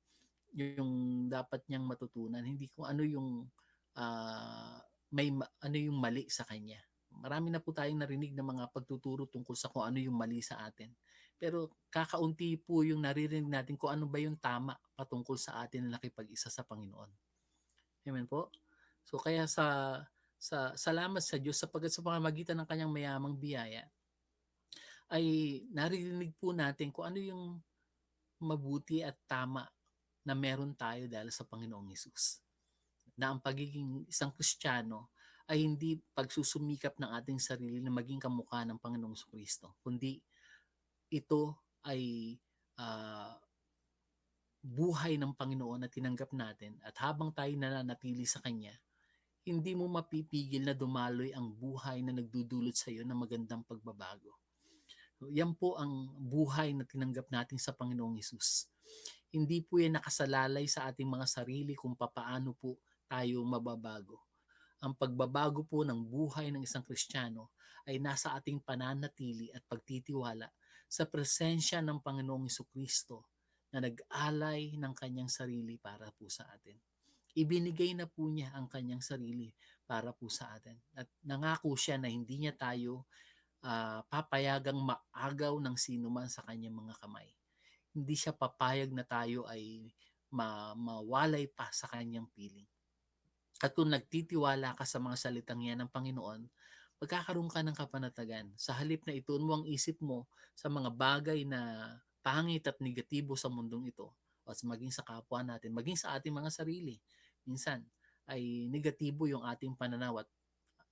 S2: dapat niyang matutunan, hindi kung ano yung ano yung mali sa kanya. Marami na po tayong narinig ng mga pagtuturo tungkol sa kung ano yung mali sa atin. Pero kakaunti po yung naririnig natin kung ano ba yung tama patungkol sa atin na nakipag-isa sa Panginoon. Amen po? So kaya salamat sa Diyos sapagkat sa pamamagitan ng kanyang mayamang biyaya ay naririnig po natin kung ano yung mabuti at tama na meron tayo dahil sa Panginoong Hesus. Na ang pagiging isang Kristiyano ay hindi pagsusumikap ng ating sarili na maging kamukha ng Panginoong Kristo, kundi ito ay buhay ng Panginoon na tinanggap natin at habang tayo nananatili sa Kanya, hindi mo mapipigil na dumaloy ang buhay na nagdudulot sa iyo ng magandang pagbabago. Yan po ang buhay na tinanggap natin sa Panginoong Hesus. Hindi po yan nakasalalay sa ating mga sarili kung papaano po tayo mababago. Ang pagbabago po ng buhay ng isang Kristiyano ay nasa ating pananatili at pagtitiwala sa presensya ng Panginoong Kristo na nag-alay ng kanyang sarili para po sa atin. Ibinigay na po niya ang kanyang sarili para po sa atin. At nangako siya na hindi niya tayo papayagang maagaw ng sinuman sa kanyang mga kamay. Hindi siya papayag na tayo ay mawalay pa sa kanyang piling. At kung nagtitiwala ka sa mga salitang yan ng Panginoon, magkakaroon ka ng kapanatagan. Sa halip na ituon mo ang isip mo sa mga bagay na pangit at negatibo sa mundong ito, o maging sa kapwa natin, maging sa ating mga sarili. Minsan ay negatibo yung ating pananaw at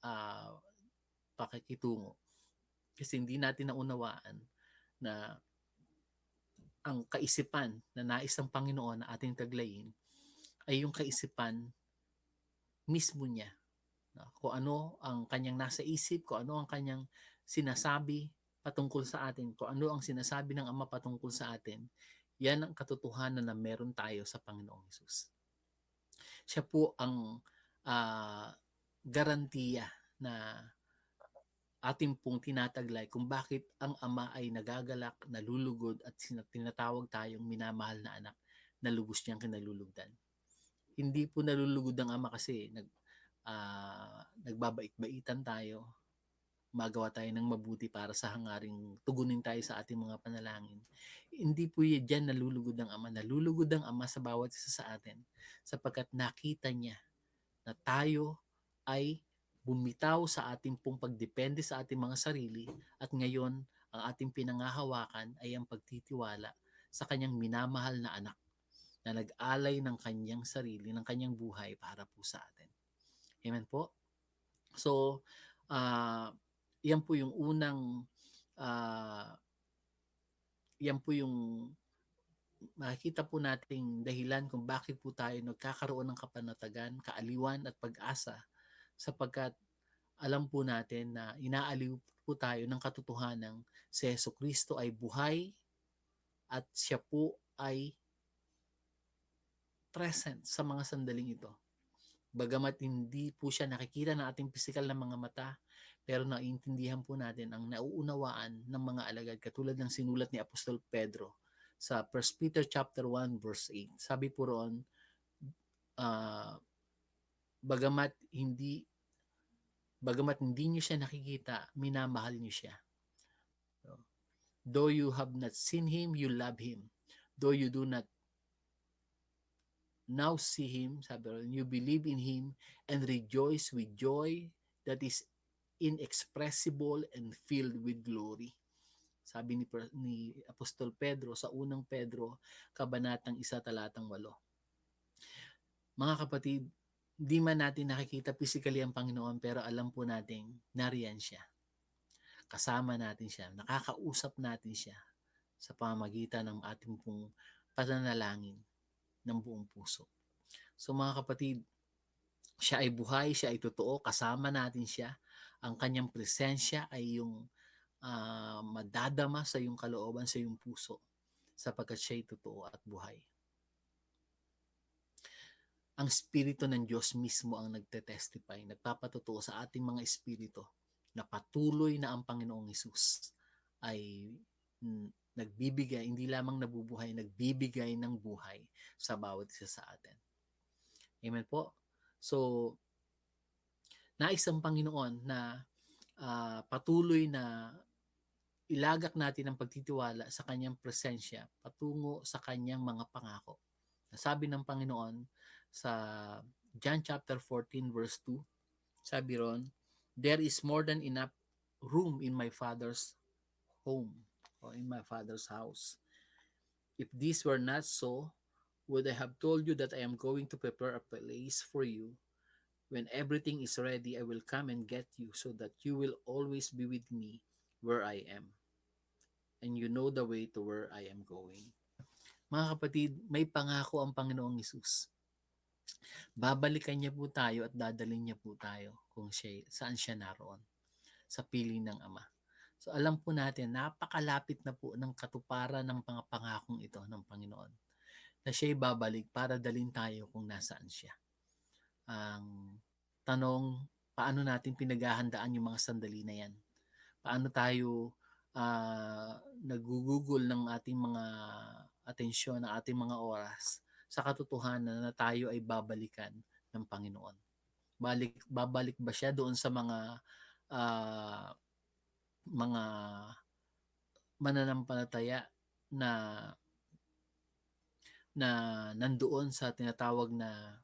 S2: uh, pakikitungo. Kasi hindi natin naunawaan na ang kaisipan na nais ng Panginoon na ating taglayin ay yung kaisipan mismo niya. Kung ano ang kanyang nasa isip, kung ano ang kanyang sinasabi patungkol sa atin, kung ano ang sinasabi ng Ama patungkol sa atin, yan ang katotohanan na meron tayo sa Panginoong Hesus. Siya po ang garantiya na ating pong tinataglay kung bakit ang Ama ay nagagalak, nalulugod at tinatawag tayong minamahal na anak na lubos niyang kinalulugdan. Hindi po nalulugod ang Ama kasi nagbabait-baitan tayo, magawa tayo ng mabuti para sa hangaring tugunin tayo sa ating mga panalangin. Hindi po yan nalulugod ang Ama. Nalulugod ang Ama sa bawat isa sa atin sapagkat nakita niya na tayo ay bumitaw sa ating pong pagdepende sa ating mga sarili at ngayon ang ating pinangahawakan ay ang pagtitiwala sa kanyang minamahal na anak na nag-alay ng kanyang sarili, ng kanyang buhay para po sa atin. Amen po? So, yan po yung unang yan po yung makikita po nating dahilan kung bakit po tayo nagkakaroon ng kapanatagan, kaaliwan at pag-asa sapagkat alam po natin na inaaliw po tayo ng katotohanan si Jesucristo ay buhay at siya po ay present sa mga sandaling ito. Bagamat hindi po siya nakikita ng ating pisikal na mga mata, pero naiintindihan po natin ang nauunawaan ng mga alagad katulad ng sinulat ni Apostol Pedro sa 1 Peter chapter 1 verse 8. Sabi po roon, bagamat hindi niyo siya nakikita, minamahal niyo siya. Though you have not seen him, you love him. Though you do not now see him, sabi ron, you believe in him and rejoice with joy that is inexpressible and filled with glory. Sabi ni Apostol Pedro sa unang Pedro, kabanatang 1 talatang 8. Mga kapatid, di man natin nakikita physically ang Panginoon pero alam po nating nariyan siya. Kasama natin siya, nakakausap natin siya sa pamamagitan ng ating pong pananalangin ng buong puso. So mga kapatid, siya ay buhay, siya ay totoo, kasama natin siya. Ang kanyang presensya ay yung madadama sa iyong kalooban, sa iyong puso sapagkat siya ay totoo at buhay. Ang Espiritu ng Diyos mismo ang nagtetestify, nagpapatotoo sa ating mga espiritu na patuloy na ang Panginoong Hesus ay nagbibigay, hindi lamang nabubuhay, nagbibigay ng buhay sa bawat isa sa atin. Amen po. So, nais ang Panginoon na patuloy na ilagak natin ang pagtitiwala sa kanyang presensya patungo sa kanyang mga pangako. Sabi ng Panginoon sa John chapter 14 verse 2, sabi ron, there is more than enough room in my Father's home or in my Father's house. If this were not so, would I have told you that I am going to prepare a place for you? When everything is ready, I will come and get you so that you will always be with me where I am. And you know the way to where I am going. Mga kapatid, may pangako ang Panginoong Hesus. Babalikan niya po tayo at dadalhin niya po tayo kung saan siya naroon. Sa piling ng Ama. So alam po natin, napakalapit na po ng katuparan ng mga pangakong ito ng Panginoon. Na siya'y babalik para dalhin tayo kung nasaan siya. Ang tanong, paano natin pinaghahandaan yung mga sandali na yan? Paano tayo nagugugol ng ating mga atensyon, ng ating mga oras sa katotohanan na tayo ay babalikan ng Panginoon. Babalik ba siya doon sa mga mananampalataya na na nandoon sa tinatawag na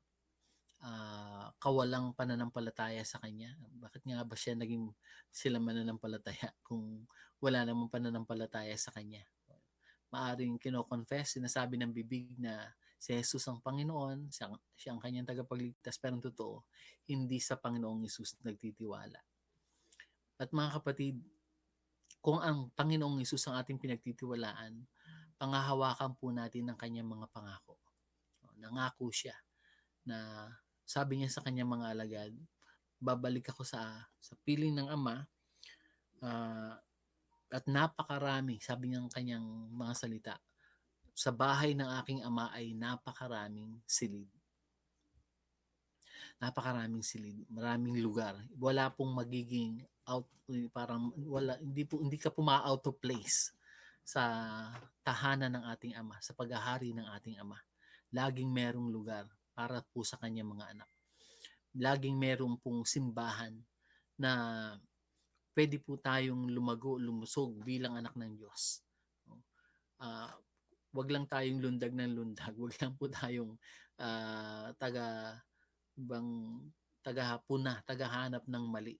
S2: kawalang pananampalataya sa kanya? Bakit nga ba siya naging sila mananampalataya kung wala namang pananampalataya sa kanya? Maaring kino-confess, sinasabi ng bibig na si Jesus ang Panginoon, siya ang kanyang tagapagligtas, pero ang totoo, hindi sa Panginoong Jesus nagtitiwala. At mga kapatid, kung ang Panginoong Jesus ang ating pinagtitiwalaan, panghahawakan po natin ng kanyang mga pangako. Nangako siya na sabi niya sa kanyang mga alagad, babalik ako sa piling ng Ama, at napakarami, sabi niya ng kanyang mga salita, sa bahay ng aking Ama ay napakaraming silid. Napakaraming silid, maraming lugar. Wala pong magiging hindi ka out of place sa tahanan ng ating Ama, sa paghahari ng ating Ama. Laging merong lugar para po sa kanyang mga anak. Laging merong pong simbahan na pwede po tayong lumusog bilang anak ng Diyos. Wag lang tayong lundag ng lundag. Wag lang po tayong tagahanap ng mali.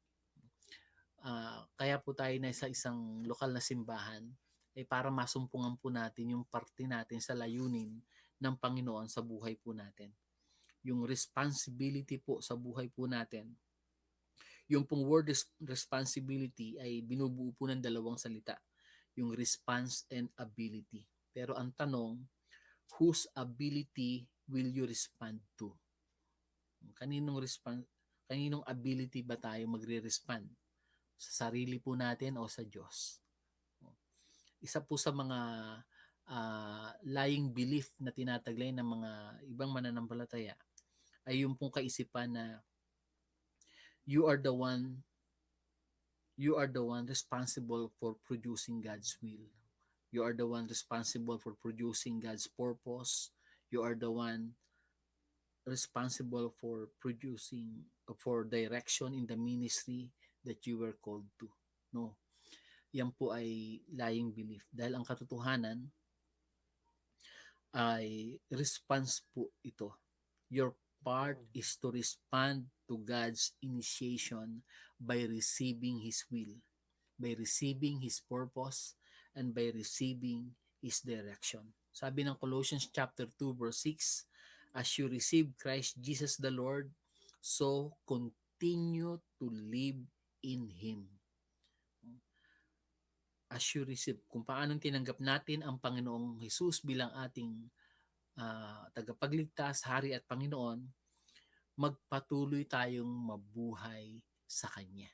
S2: Kaya po tayo na sa isang lokal na simbahan para masumpungan po natin yung parte natin sa layunin ng Panginoon sa buhay po natin. Yung responsibility po sa buhay po natin. Yung pong word responsibility ay binubuo po ng dalawang salita. Yung response and ability. Pero ang tanong, whose ability will you respond to? Kaninong ability ba tayo magre-respond? Sa sarili po natin o sa Diyos? Isa po sa mga lying belief na tinataglay ng mga ibang mananampalataya ay yung pong kaisipan na you are the one responsible for producing God's will. You are the one responsible for producing God's purpose. You are the one responsible for direction in the ministry that you were called to. No. Yan po ay lying belief. Dahil ang katotohanan ay response po ito. Your part is to respond to God's initiation by receiving His will, by receiving His purpose, and by receiving His direction. Sabi ng Colossians chapter 2 verse 6, as you receive Christ Jesus the Lord, so continue to live in Him. As you receive, kung paanong tinanggap natin ang Panginoong Jesus bilang ating tagapagligtas, Hari at Panginoon, magpatuloy tayong mabuhay sa Kanya.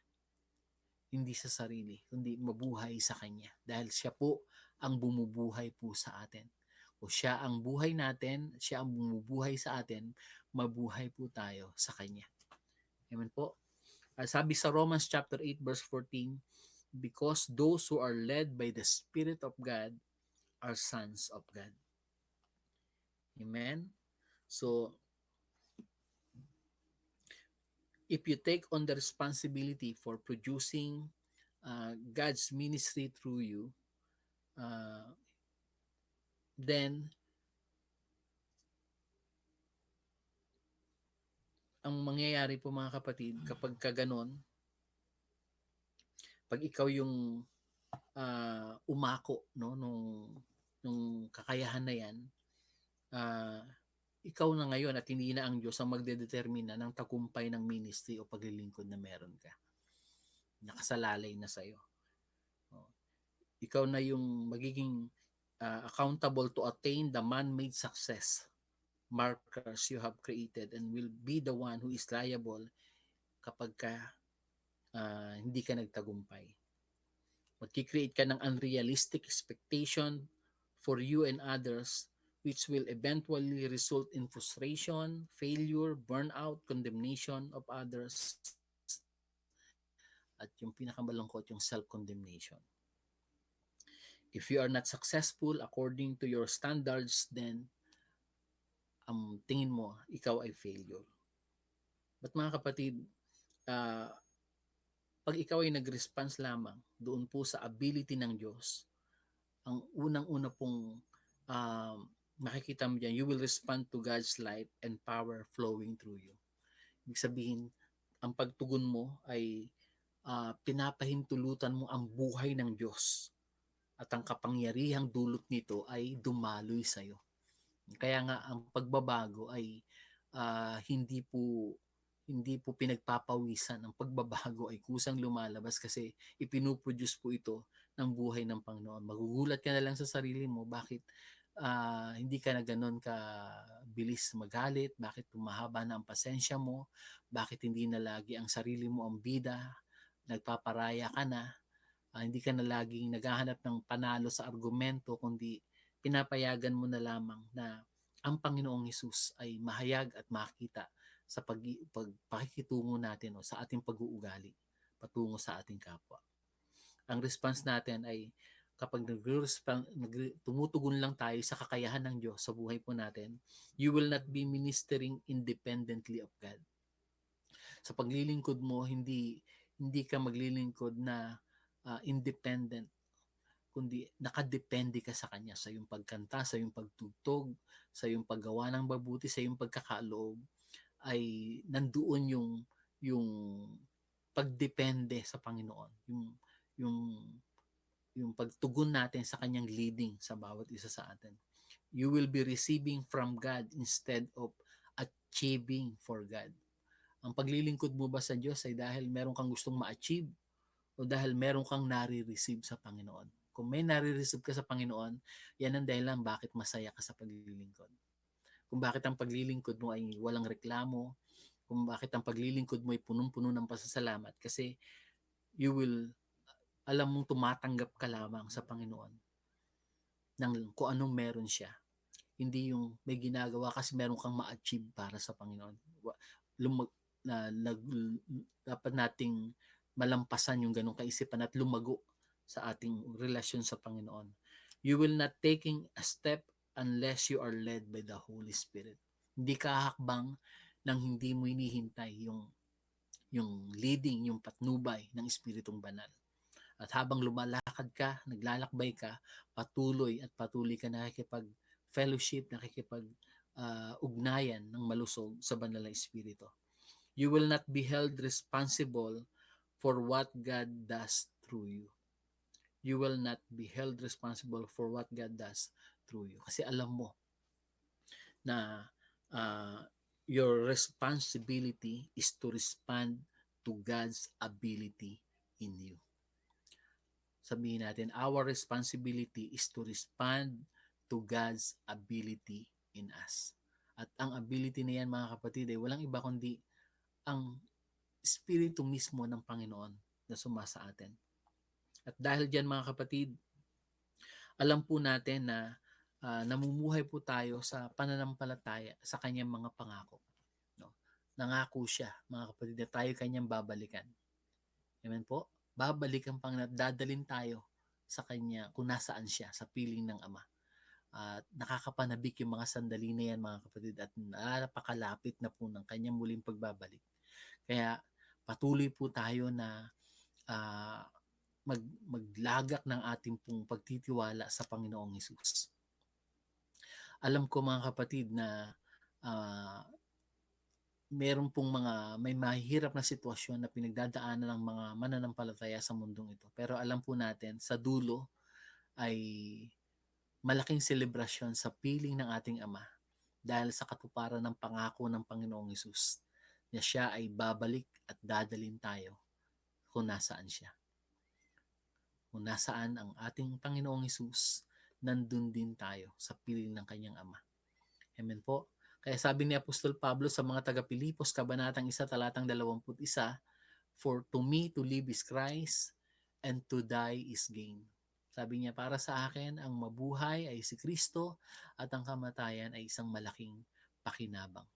S2: Hindi sa sarili, kundi mabuhay sa Kanya. Dahil siya po ang bumubuhay po sa atin. O siya ang buhay natin, siya ang bumubuhay sa atin, mabuhay po tayo sa Kanya. Amen po. Sabi sa Romans chapter 8 verse 14, because those who are led by the Spirit of God are sons of God. Amen? So, if you take on the responsibility for producing God's ministry through you, then ang mangyayari po mga kapatid, kapag kaganon, pag ikaw yung umako nung kakayahan na yan, ikaw na ngayon at hindi na ang Diyos ang magdedetermina ng tagumpay ng ministry o paglilingkod na meron ka. Nakasalalay na sa'yo. Ikaw na yung magiging accountable to attain the man-made success markers you have created and will be the one who is liable kapag hindi ka nagtagumpay. Magkikreate ka ng unrealistic expectation for you and others which will eventually result in frustration, failure, burnout, condemnation of others, at yung pinakamalungkot, yung self-condemnation. If you are not successful according to your standards, then tingin mo, ikaw ay failure. But mga kapatid, ah, pag ikaw ay nag-response lamang doon po sa ability ng Diyos, ang unang-una pong um, makikita mo dyan, you will respond to God's light and power flowing through you. Ibig sabihin, ang pagtugon mo ay pinapahintulutan mo ang buhay ng Diyos at ang kapangyarihang dulot nito ay dumaloy sa iyo. Kaya nga ang pagbabago ay hindi po pinagpapawisan. Ang pagbabago ay kusang lumalabas kasi ipinuproduce po ito ng buhay ng Panginoon. Magugulat ka na lang sa sarili mo bakit hindi ka na gano'n ka bilis magalit, bakit tumahaba na ang pasensya mo, bakit hindi na lagi ang sarili mo ang bida, nagpaparaya ka na, hindi ka na laging naghahanap ng panalo sa argumento, kundi pinapayagan mo na lamang na ang Panginoong Hesus ay mahayag at makita sa pagpakikitungo natin o sa ating pag-uugali patungo sa ating kapwa. Ang response natin ay kapag tumutugon lang tayo sa kakayahan ng Diyos sa buhay po natin, you will not be ministering independently of God. Sa paglilingkod mo, hindi ka maglilingkod na independent, kundi nakadepende ka sa Kanya, sa iyong pagkanta, sa iyong pagtugtog, sa iyong paggawa ng mabuti, sa iyong pagkakaloob, ay nandoon yung pagdepende sa Panginoon, yung pagtugon natin sa kanyang leading sa bawat isa sa atin. You will be receiving from God instead of achieving for God. Ang paglilingkod mo ba sa Diyos ay dahil meron kang gustong ma-achieve o dahil meron kang nare-receive sa Panginoon? Kung may nare-receive ka sa Panginoon, yan ang dahilan bakit masaya ka sa paglilingkod. Kung bakit ang paglilingkod mo ay walang reklamo, kung bakit ang paglilingkod mo ay punong-puno ng pasasalamat, kasi you will alam mong tumatanggap ka lamang sa Panginoon ng kung anong meron siya. Hindi yung may ginagawa kasi meron kang ma-achieve para sa Panginoon. Dapat nating malampasan yung ganong kaisipan at lumago sa ating relasyon sa Panginoon. You will not taking a step unless you are led by the Holy Spirit. Hindi ka hakbang nang hindi mo inihintay yung leading, yung patnubay ng Espiritong Banal. At habang lumalakad ka, naglalakbay ka, patuloy ka nakikipag-fellowship, nakikipag-ugnayan ng malusog sa Banal na Espiritu. You will not be held responsible for what God does through you. You will not be held responsible for what God does through you. Kasi alam mo na your responsibility is to respond to God's ability in you. Sabihin natin, our responsibility is to respond to God's ability in us. At ang ability na yan, mga kapatid, ay walang iba kundi ang Espiritu mismo ng Panginoon na sumasa atin. At dahil dyan, mga kapatid, alam po natin na namumuhay po tayo sa pananampalataya sa kanyang mga pangako. No? Nangako siya, mga kapatid, na tayo kanyang babalikan. Amen po? Babalik ang Panginoon at dadalhin tayo sa kanya kung nasaan siya, sa piling ng Ama. At nakakapanabik yung mga sandali na yan, mga kapatid, at napakalapit na po ng kanyang muling pagbabalik. Kaya patuloy po tayo na maglagak ng ating pong pagtitiwala sa Panginoong Hesus. Alam ko, mga kapatid, na meron pong may mahihirap na sitwasyon na pinagdadaanan ng mga mananampalataya sa mundong ito. Pero alam po natin, sa dulo ay malaking selebrasyon sa piling ng ating Ama dahil sa katuparan ng pangako ng Panginoong Hesus na siya ay babalik at dadalhin tayo kung nasaan siya. Kung nasaan ang ating Panginoong Hesus, nandun din tayo sa piling ng kanyang Ama. Amen po. Kaya sabi ni Apostol Pablo sa mga taga-Pilipos, Kabanatang 1, talatang 21, for to me to live is Christ and to die is gain. Sabi niya, para sa akin, ang mabuhay ay si Kristo at ang kamatayan ay isang malaking pakinabang.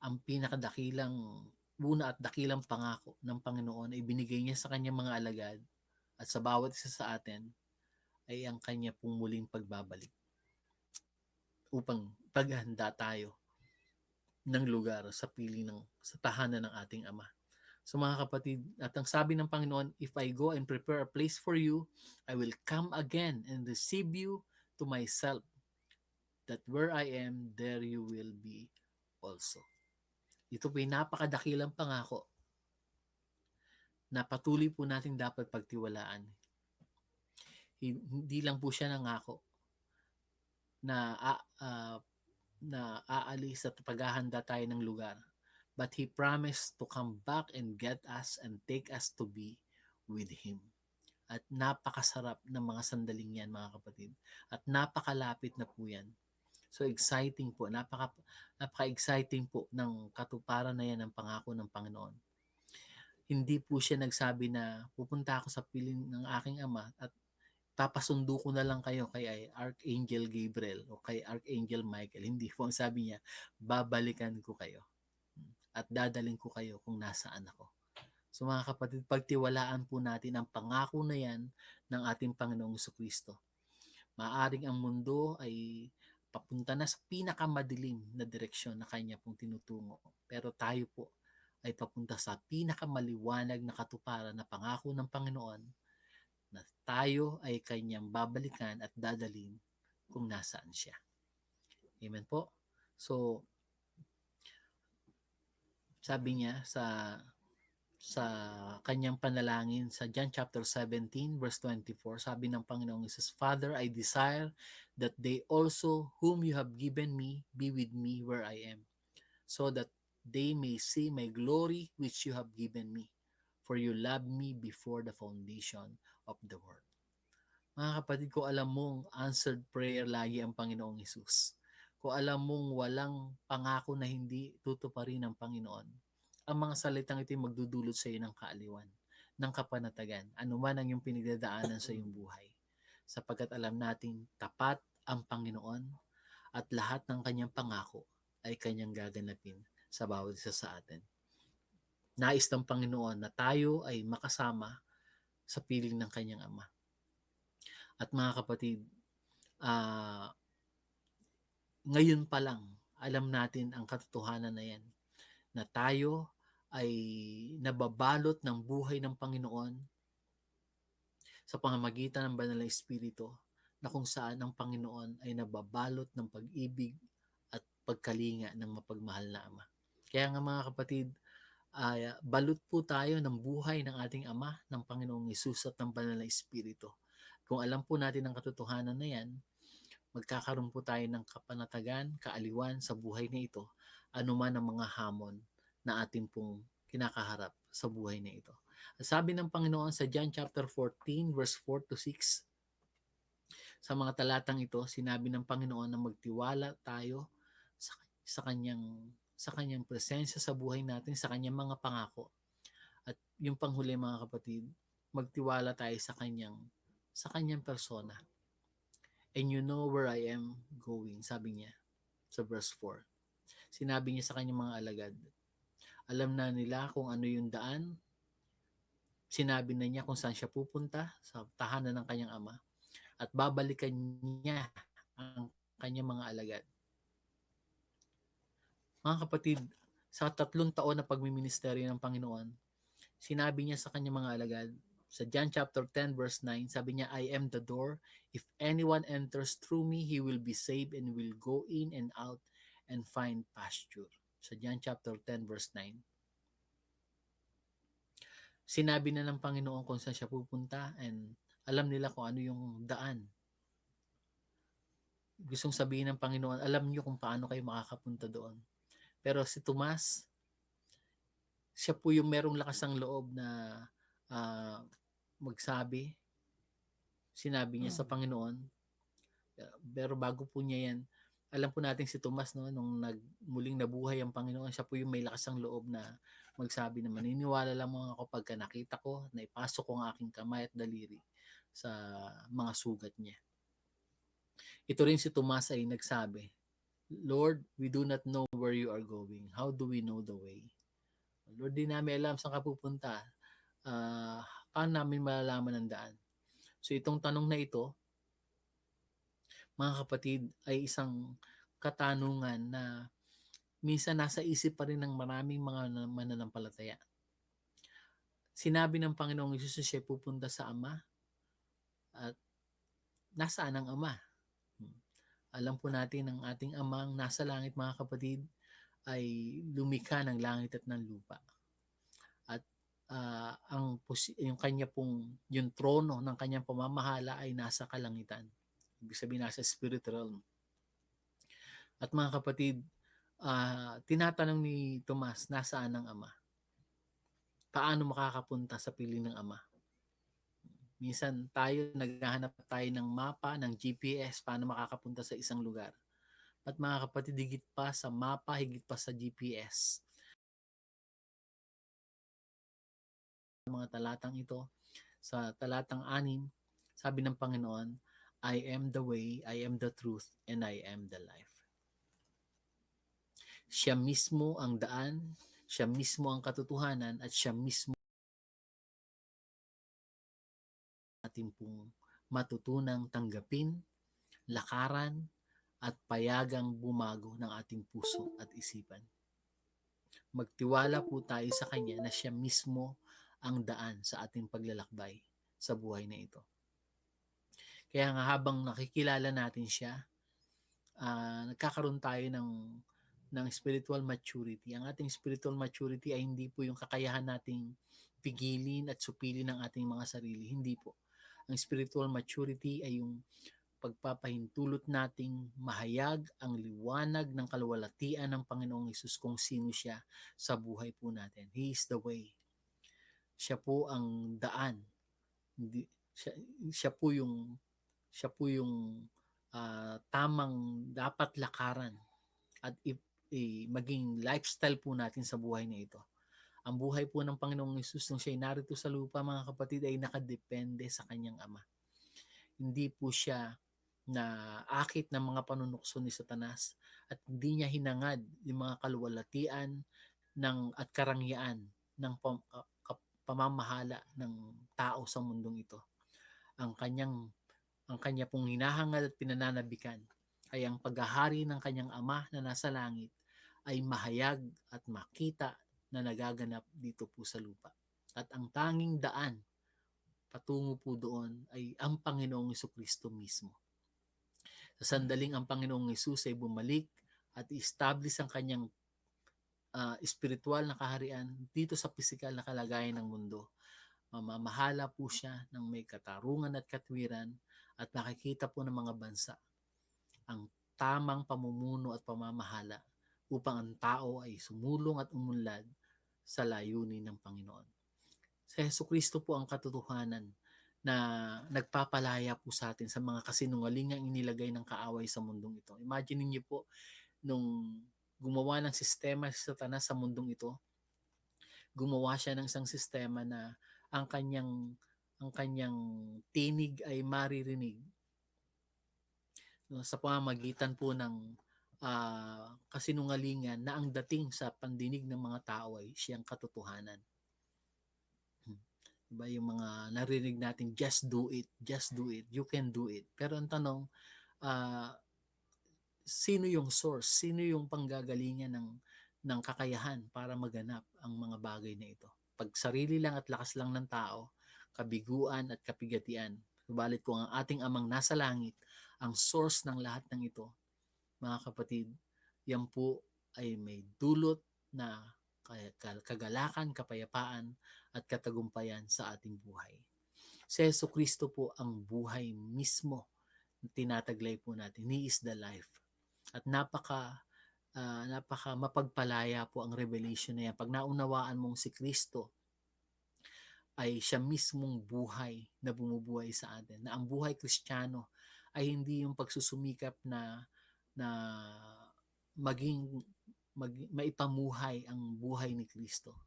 S2: Ang pinakadakilang una at dakilang pangako ng Panginoon ay binigay niya sa kanyang mga alagad at sa bawat isa sa atin ay ang kanya pong muling pagbabalik. upang paghanda tayo ng lugar sa sa tahanan ng ating Ama. So mga kapatid, at ang sabi ng Panginoon, if I go and prepare a place for you, I will come again and receive you to myself, that where I am, there you will be also. Ito po ay napakadakilang pangako na patuloy po natin dapat pagtiwalaan. Hindi lang po siya nangako na na aalis at paghahanda tayo ng lugar, but He promised to come back and get us and take us to be with Him. At napakasarap ng mga sandaling yan, mga kapatid. At napakalapit na po yan. So exciting po, napaka-exciting po ng katuparan na yan ng pangako ng Panginoon. Hindi po siya nagsabi na pupunta ako sa piling ng aking Ama at papasundo ko na lang kayo kay Archangel Gabriel o kay Archangel Michael. Hindi po, ang sabi niya, babalikan ko kayo at dadaling ko kayo kung nasaan ako. So mga kapatid, pagtiwalaan po natin ang pangako na yan ng ating Panginoong Jesucristo. Maaring ang mundo ay papunta na sa pinakamadilim na direksyon na kanya pong tinutungo. Pero tayo po ay papunta sa pinakamaliwanag na katuparan na pangako ng Panginoon na tayo ay kanyang babalikan at dadalhin kung nasaan siya. Amen po. So, sabi niya sa kanyang panalangin sa John chapter 17 verse 24, sabi ng Panginoong Jesus, Father, I desire that they also whom you have given me be with me where I am, so that they may see my glory which you have given me, for you loved me before the foundation of the world. Mga kapatid, ko alam mong answered prayer lagi ang Panginoong Jesus, kung alam mong walang pangako na hindi tutuparin ng Panginoon, ang mga salitang ito magdudulot sa iyo ng kaaliwan, ng kapanatagan, anuman ang iyong pinagdadaanan sa iyong buhay. Sapagkat alam nating tapat ang Panginoon at lahat ng kanyang pangako ay kanyang gaganapin sa bawat isa sa atin. Nais ng Panginoon na tayo ay makasama sa piling ng kanyang Ama. At mga kapatid, ngayon pa lang, alam natin ang katotohanan na yan, na tayo ay nababalot ng buhay ng Panginoon sa pamamagitan ng Banal na Espiritu, na kung saan ang Panginoon ay nababalot ng pag-ibig at pagkalinga ng mapagmahal na Ama. Kaya nga mga kapatid, balot po tayo ng buhay ng ating Ama, ng Panginoong Hesus at ng Banal na Espiritu. Kung alam po natin ang katotohanan na yan, magkakaroon po tayo ng kapanatagan, kaaliwan sa buhay na ito, anuman ang mga hamon na ating pong kinakaharap sa buhay na ito. Sabi ng Panginoon sa John chapter 14 verse 4 to 6, sa mga talatang ito, sinabi ng Panginoon na magtiwala tayo sa kanyang presensya sa buhay natin, sa kanyang mga pangako. At yung panghuli mga kapatid, magtiwala tayo sa kanyang persona. And you know where I am going, sabi niya sa verse 4. Sinabi niya sa kanyang mga alagad, alam na nila kung ano yung daan, sinabi na niya kung saan siya pupunta, sa tahanan ng kanyang Ama, at babalikan niya ang kanyang mga alagad. Mga kapatid, sa 3 taon na pagmiministeryo ng Panginoon, sinabi niya sa kanyang mga alagad, sa John chapter 10 verse 9, sabi niya, I am the door. If anyone enters through me, he will be saved and will go in and out and find pasture. Sa John chapter 10 verse 9. Sinabi na ng Panginoon kung saan siya pupunta and alam nila kung ano yung daan. Gustong sabihin ng Panginoon, alam niyo kung paano kayo makakapunta doon. Pero si Tomas, siya po yung merong lakas ng loob na magsabi. Sinabi niya sa Panginoon. Pero bago po niya yan, alam po natin si Tomas, no, nung muling nabuhay ang Panginoon, siya po yung may lakas ng loob na magsabi na maniniwala lang ako pagka nakita ko na ipasok ko ang aking kamay at daliri sa mga sugat niya. Ito rin si Tomas ay nagsabi, Lord, we do not know where you are going. How do we know the way? Lord, di namin alam saan ka pupunta. Paano namin malalaman ang daan? So itong tanong na ito, mga kapatid, ay isang katanungan na minsan nasa isip pa rin ng maraming mga mananampalataya. Sinabi ng Panginoong Hesus na siya pupunta sa Ama at nasaan ang Ama? Alam po natin ang ating Amang nasa langit, mga kapatid, ay lumikha ng langit at ng lupa. At yung kanya pong, yung trono ng kanyang pamamahala ay nasa kalangitan. Ibig sabihin nasa spirit realm. At mga kapatid, tinatanong ni Tomas, nasaan ang Ama? Paano makakapunta sa piling ng Ama? Minsan tayo, naghahanap tayo ng mapa, ng GPS, paano makakapunta sa isang lugar. At mga kapatid, higit pa sa mapa, higit pa sa GPS. Mga talatang ito, sa talatang 6, sabi ng Panginoon, I am the way, I am the truth, and I am the life. Siya mismo ang daan, siya mismo ang katotohanan, at siya mismo ating pong matutunang tanggapin, lakaran, at payagang bumago ng ating puso at isipan. Magtiwala po tayo sa Kanya na siya mismo ang daan sa ating paglalakbay sa buhay na ito. Kaya nga habang nakikilala natin siya, nagkakaroon tayo ng spiritual maturity. Ang ating spiritual maturity ay hindi po yung kakayahan nating pigilin at supilin ang ating mga sarili. Hindi po. Ang spiritual maturity ay yung pagpapahintulot nating mahayag ang liwanag ng kaluwalhatian ng Panginoong Hesus kung sino siya sa buhay po natin. He is the way. Siya po ang daan. Siya po yung tamang dapat lakaran at maging lifestyle po natin sa buhay na ito. Ang buhay po ng Panginoong Hesus nung siya narito sa lupa, mga kapatid, ay nakadepende sa kanyang Ama. Hindi po siya na akit ng mga panunukso ni Satanas at hindi niya hinangad yung mga kaluwalhatian at karangyaan ng pamamahala ng tao sa mundong ito. Ang kanya pong hinahangad at pinananabikan ay ang paghahari ng kanyang Ama na nasa langit ay mahayag at makita na nagaganap dito po sa lupa. At ang tanging daan patungo po doon ay ang Panginoong Jesucristo mismo. Sa sandaling ang Panginoong Hesus ay bumalik at establish ang kanyang spiritual na kaharian dito sa pisikal na kalagayan ng mundo. Mamamahala po siya ng may katarungan at katwiran at makikita po ng mga bansa ang tamang pamumuno at pamamahala upang ang tao ay sumulong at umunlad sa layunin ng Panginoon. Si Jesucristo po ang katotohanan na nagpapalaya po sa atin sa mga kasinungalingang inilagay ng kaaway sa mundong ito. Imagine niyo po nung gumawa ng sistema si Satanas sa mundong ito, gumawa siya ng isang sistema na ang kanyang tinig ay maririnig sa pamamagitan po ng kasinungalingan na ang dating sa pandinig ng mga tao ay siyang katotohanan. Diba yung mga narinig natin, just do it, you can do it. Pero ang tanong, sino yung source? Sino yung panggagalingan ng kakayahan para maganap ang mga bagay na ito? Pag sarili lang at lakas lang ng tao, kabiguan at kapigatian. Subalit kung ang ating Amang nasa langit, ang source ng lahat ng ito, mga kapatid, yan po ay may dulot na kagalakan, kapayapaan at katagumpayan sa ating buhay. Si Jesucristo po ang buhay mismo na tinataglay po natin. He is the life. At napaka mapagpalaya po ang revelation na yan. Pag naunawaan mong si Kristo ay siya mismong buhay na bumubuhay sa atin. Na ang buhay Kristiyano ay hindi yung pagsusumikap na maipamuhay ang buhay ni Kristo.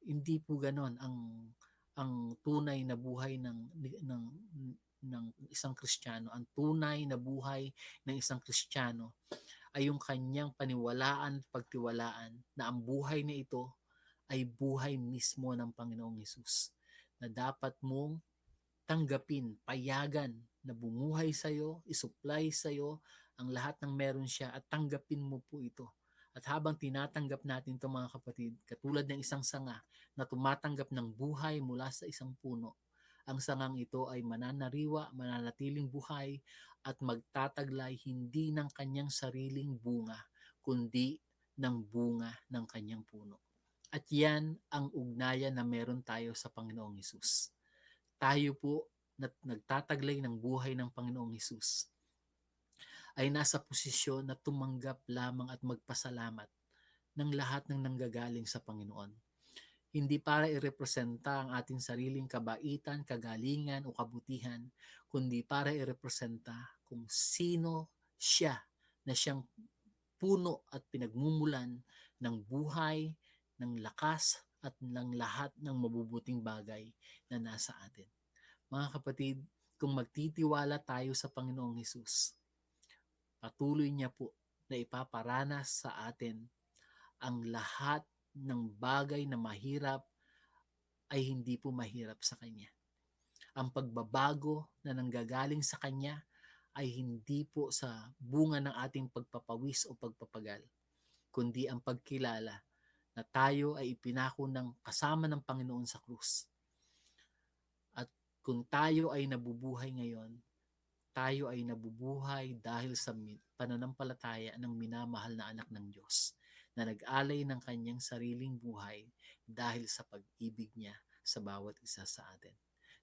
S2: Hindi po ganon ang tunay na buhay ng isang Kristiyano. Ang tunay na buhay ng isang Kristiyano ay yung kanyang paniwalaan, pagtiwalaan na ang buhay na ito ay buhay mismo ng Panginoong Hesus na dapat mong tanggapin, payagan na bumuhay sa iyo, isupply sa iyo ang lahat ng meron siya at tanggapin mo po ito. At habang tinatanggap natin ito mga kapatid, katulad ng isang sanga na tumatanggap ng buhay mula sa isang puno, ang sangang ito ay mananariwa, mananatiling buhay at magtataglay hindi ng kanyang sariling bunga, kundi ng bunga ng kanyang puno. At yan ang ugnayan na meron tayo sa Panginoong Hesus. Tayo po na nagtataglay ng buhay ng Panginoong Hesus ay nasa posisyon na tumanggap lamang at magpasalamat ng lahat ng nanggagaling sa Panginoon. Hindi para irepresenta ang ating sariling kabaitan, kagalingan o kabutihan, kundi para irepresenta kung sino siya na siyang puno at pinagmumulan ng buhay, ng lakas at ng lahat ng mabubuting bagay na nasa atin. Mga kapatid, kung magtitiwala tayo sa Panginoong Hesus, patuloy niya po na ipaparanas sa atin ang lahat ng bagay na mahirap ay hindi po mahirap sa Kanya. Ang pagbabago na nanggagaling sa Kanya ay hindi po sa bunga ng ating pagpapawis o pagpapagal, kundi ang pagkilala na tayo ay ipinako ng kasama ng Panginoon sa krus. At kung tayo ay nabubuhay ngayon, tayo ay nabubuhay dahil sa pananampalataya ng minamahal na anak ng Diyos na nag-alay ng kanyang sariling buhay dahil sa pag-ibig niya sa bawat isa sa atin.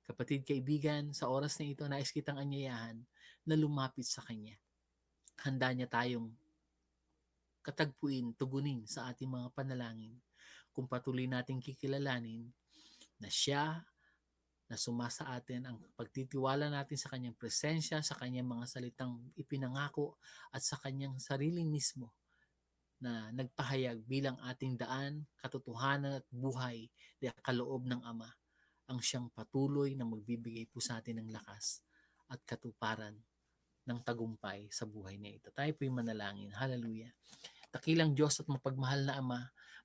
S2: Kapatid, kaibigan, sa oras na ito, nais kitang anyayahan na lumapit sa Kanya. Handa niya tayong katagpuin, tugunin sa ating mga panalangin kung patuloy nating kikilalanin na Siya na sumasa atin ang pagtitiwala natin sa Kanyang presensya, sa Kanyang mga salitang ipinangako at sa Kanyang sarili mismo na nagpahayag bilang ating daan, katotohanan at buhay na kaloob ng Ama ang siyang patuloy na magbibigay po sa atin ng lakas at katuparan ng tagumpay sa buhay na ito. Tayo po'y manalangin. Hallelujah. Dakilang Diyos at mapagmahal na Ama,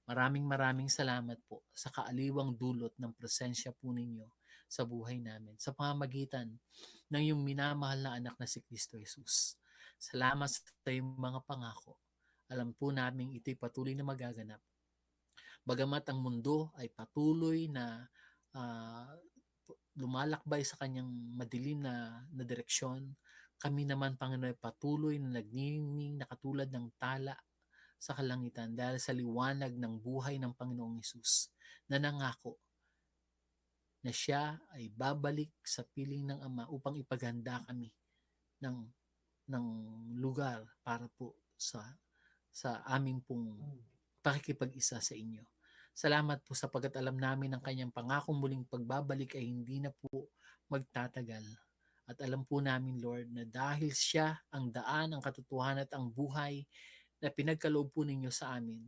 S2: maraming salamat po sa kaaliwang dulot ng presensya po ninyo sa buhay namin sa pamamagitan ng iyong minamahal na anak na si Kristo Jesus. Salamat sa iyong mga pangako. Alam po namin ito'y patuloy na magaganap. Bagamat ang mundo ay patuloy na lumalakbay sa kanyang madilim na direksyon, kami naman, Panginoon, ay patuloy na nagniningning na katulad ng tala sa kalangitan dahil sa liwanag ng buhay ng Panginoong Hesus na nangako na siya ay babalik sa piling ng Ama upang ipaghanda kami ng lugar para po sa aming pong pakikipag-isa sa inyo. Salamat po sapagkat alam namin ang kanyang pangakong muling pagbabalik ay hindi na po magtatagal. At alam po namin, Lord, na dahil siya ang daan, ang katotohanan at ang buhay na pinagkaloob po ninyo sa amin,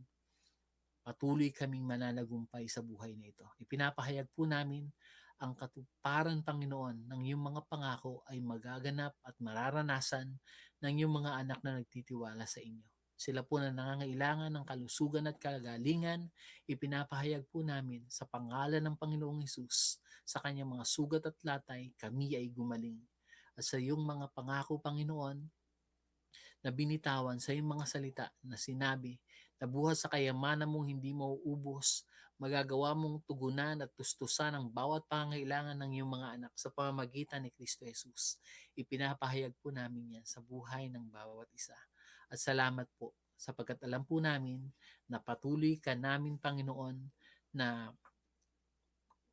S2: patuloy kaming mananagumpay sa buhay na ito. Ipinapahayag po namin ang katuparan, Panginoon, ng iyong mga pangako ay magaganap at mararanasan ng iyong mga anak na nagtitiwala sa inyo. Sila po na nangangailangan ng kalusugan at kagalingan, ipinapahayag po namin sa pangalan ng Panginoong Hesus, sa kanyang mga sugat at latay, kami ay gumaling. At sa iyong mga pangako, Panginoon, na binitawan sa iyong mga salita na sinabi na buhat sa kayamanan mong hindi mauubos, magagawa mong tugunan at tustusan ang bawat pangangailangan ng iyong mga anak sa pamamagitan ni Kristo Jesus. Ipinapahayag po namin yan sa buhay ng bawat isa. At salamat po sapagkat alam po namin na patuloy ka namin, Panginoon, na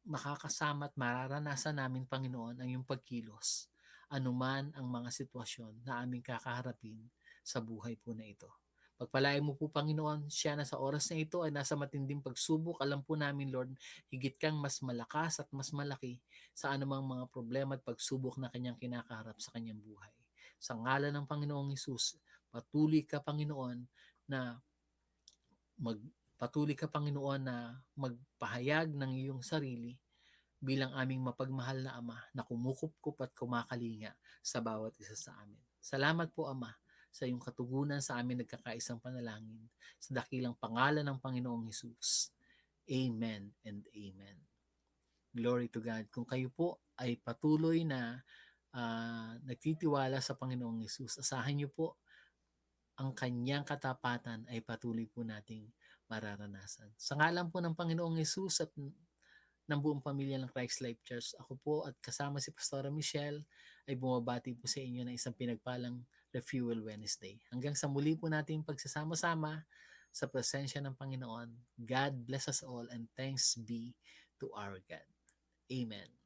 S2: makakasama at mararanasan namin, Panginoon, ang iyong pagkilos anuman ang mga sitwasyon na aming kakaharapin sa buhay po na ito. Pagpalain mo po, Panginoon, siya na sa oras na ito ay nasa matinding pagsubok. Alam po namin, Lord, higit kang mas malakas at mas malaki sa anumang mga problema at pagsubok na kanyang kinakaharap sa kanyang buhay. Sa ngalan ng Panginoong Hesus, patuloy ka, Panginoon, na magpahayag ng iyong sarili bilang aming mapagmahal na Ama na kumukupkup at kumakalinga sa bawat isa sa amin. Salamat po, Ama, sa iyong katugunan sa amin nagkakaisang panalangin sa dakilang pangalan ng Panginoong Hesus. Amen and amen. Glory to God. Kung kayo po ay patuloy na nagtitiwala sa Panginoong Hesus, asahan niyo po ang kanyang katapatan ay patuloy po nating mararanasan. Sa ngalan po ng Panginoong Yesus at ng buong pamilya ng Christ Life Church, ako po at kasama si Pastora Michelle ay bumabati po sa inyo ng isang pinagpalang Refuel Wednesday. Hanggang sa muli po nating pagsasama-sama sa presensya ng Panginoon. God bless us all and thanks be to our God. Amen.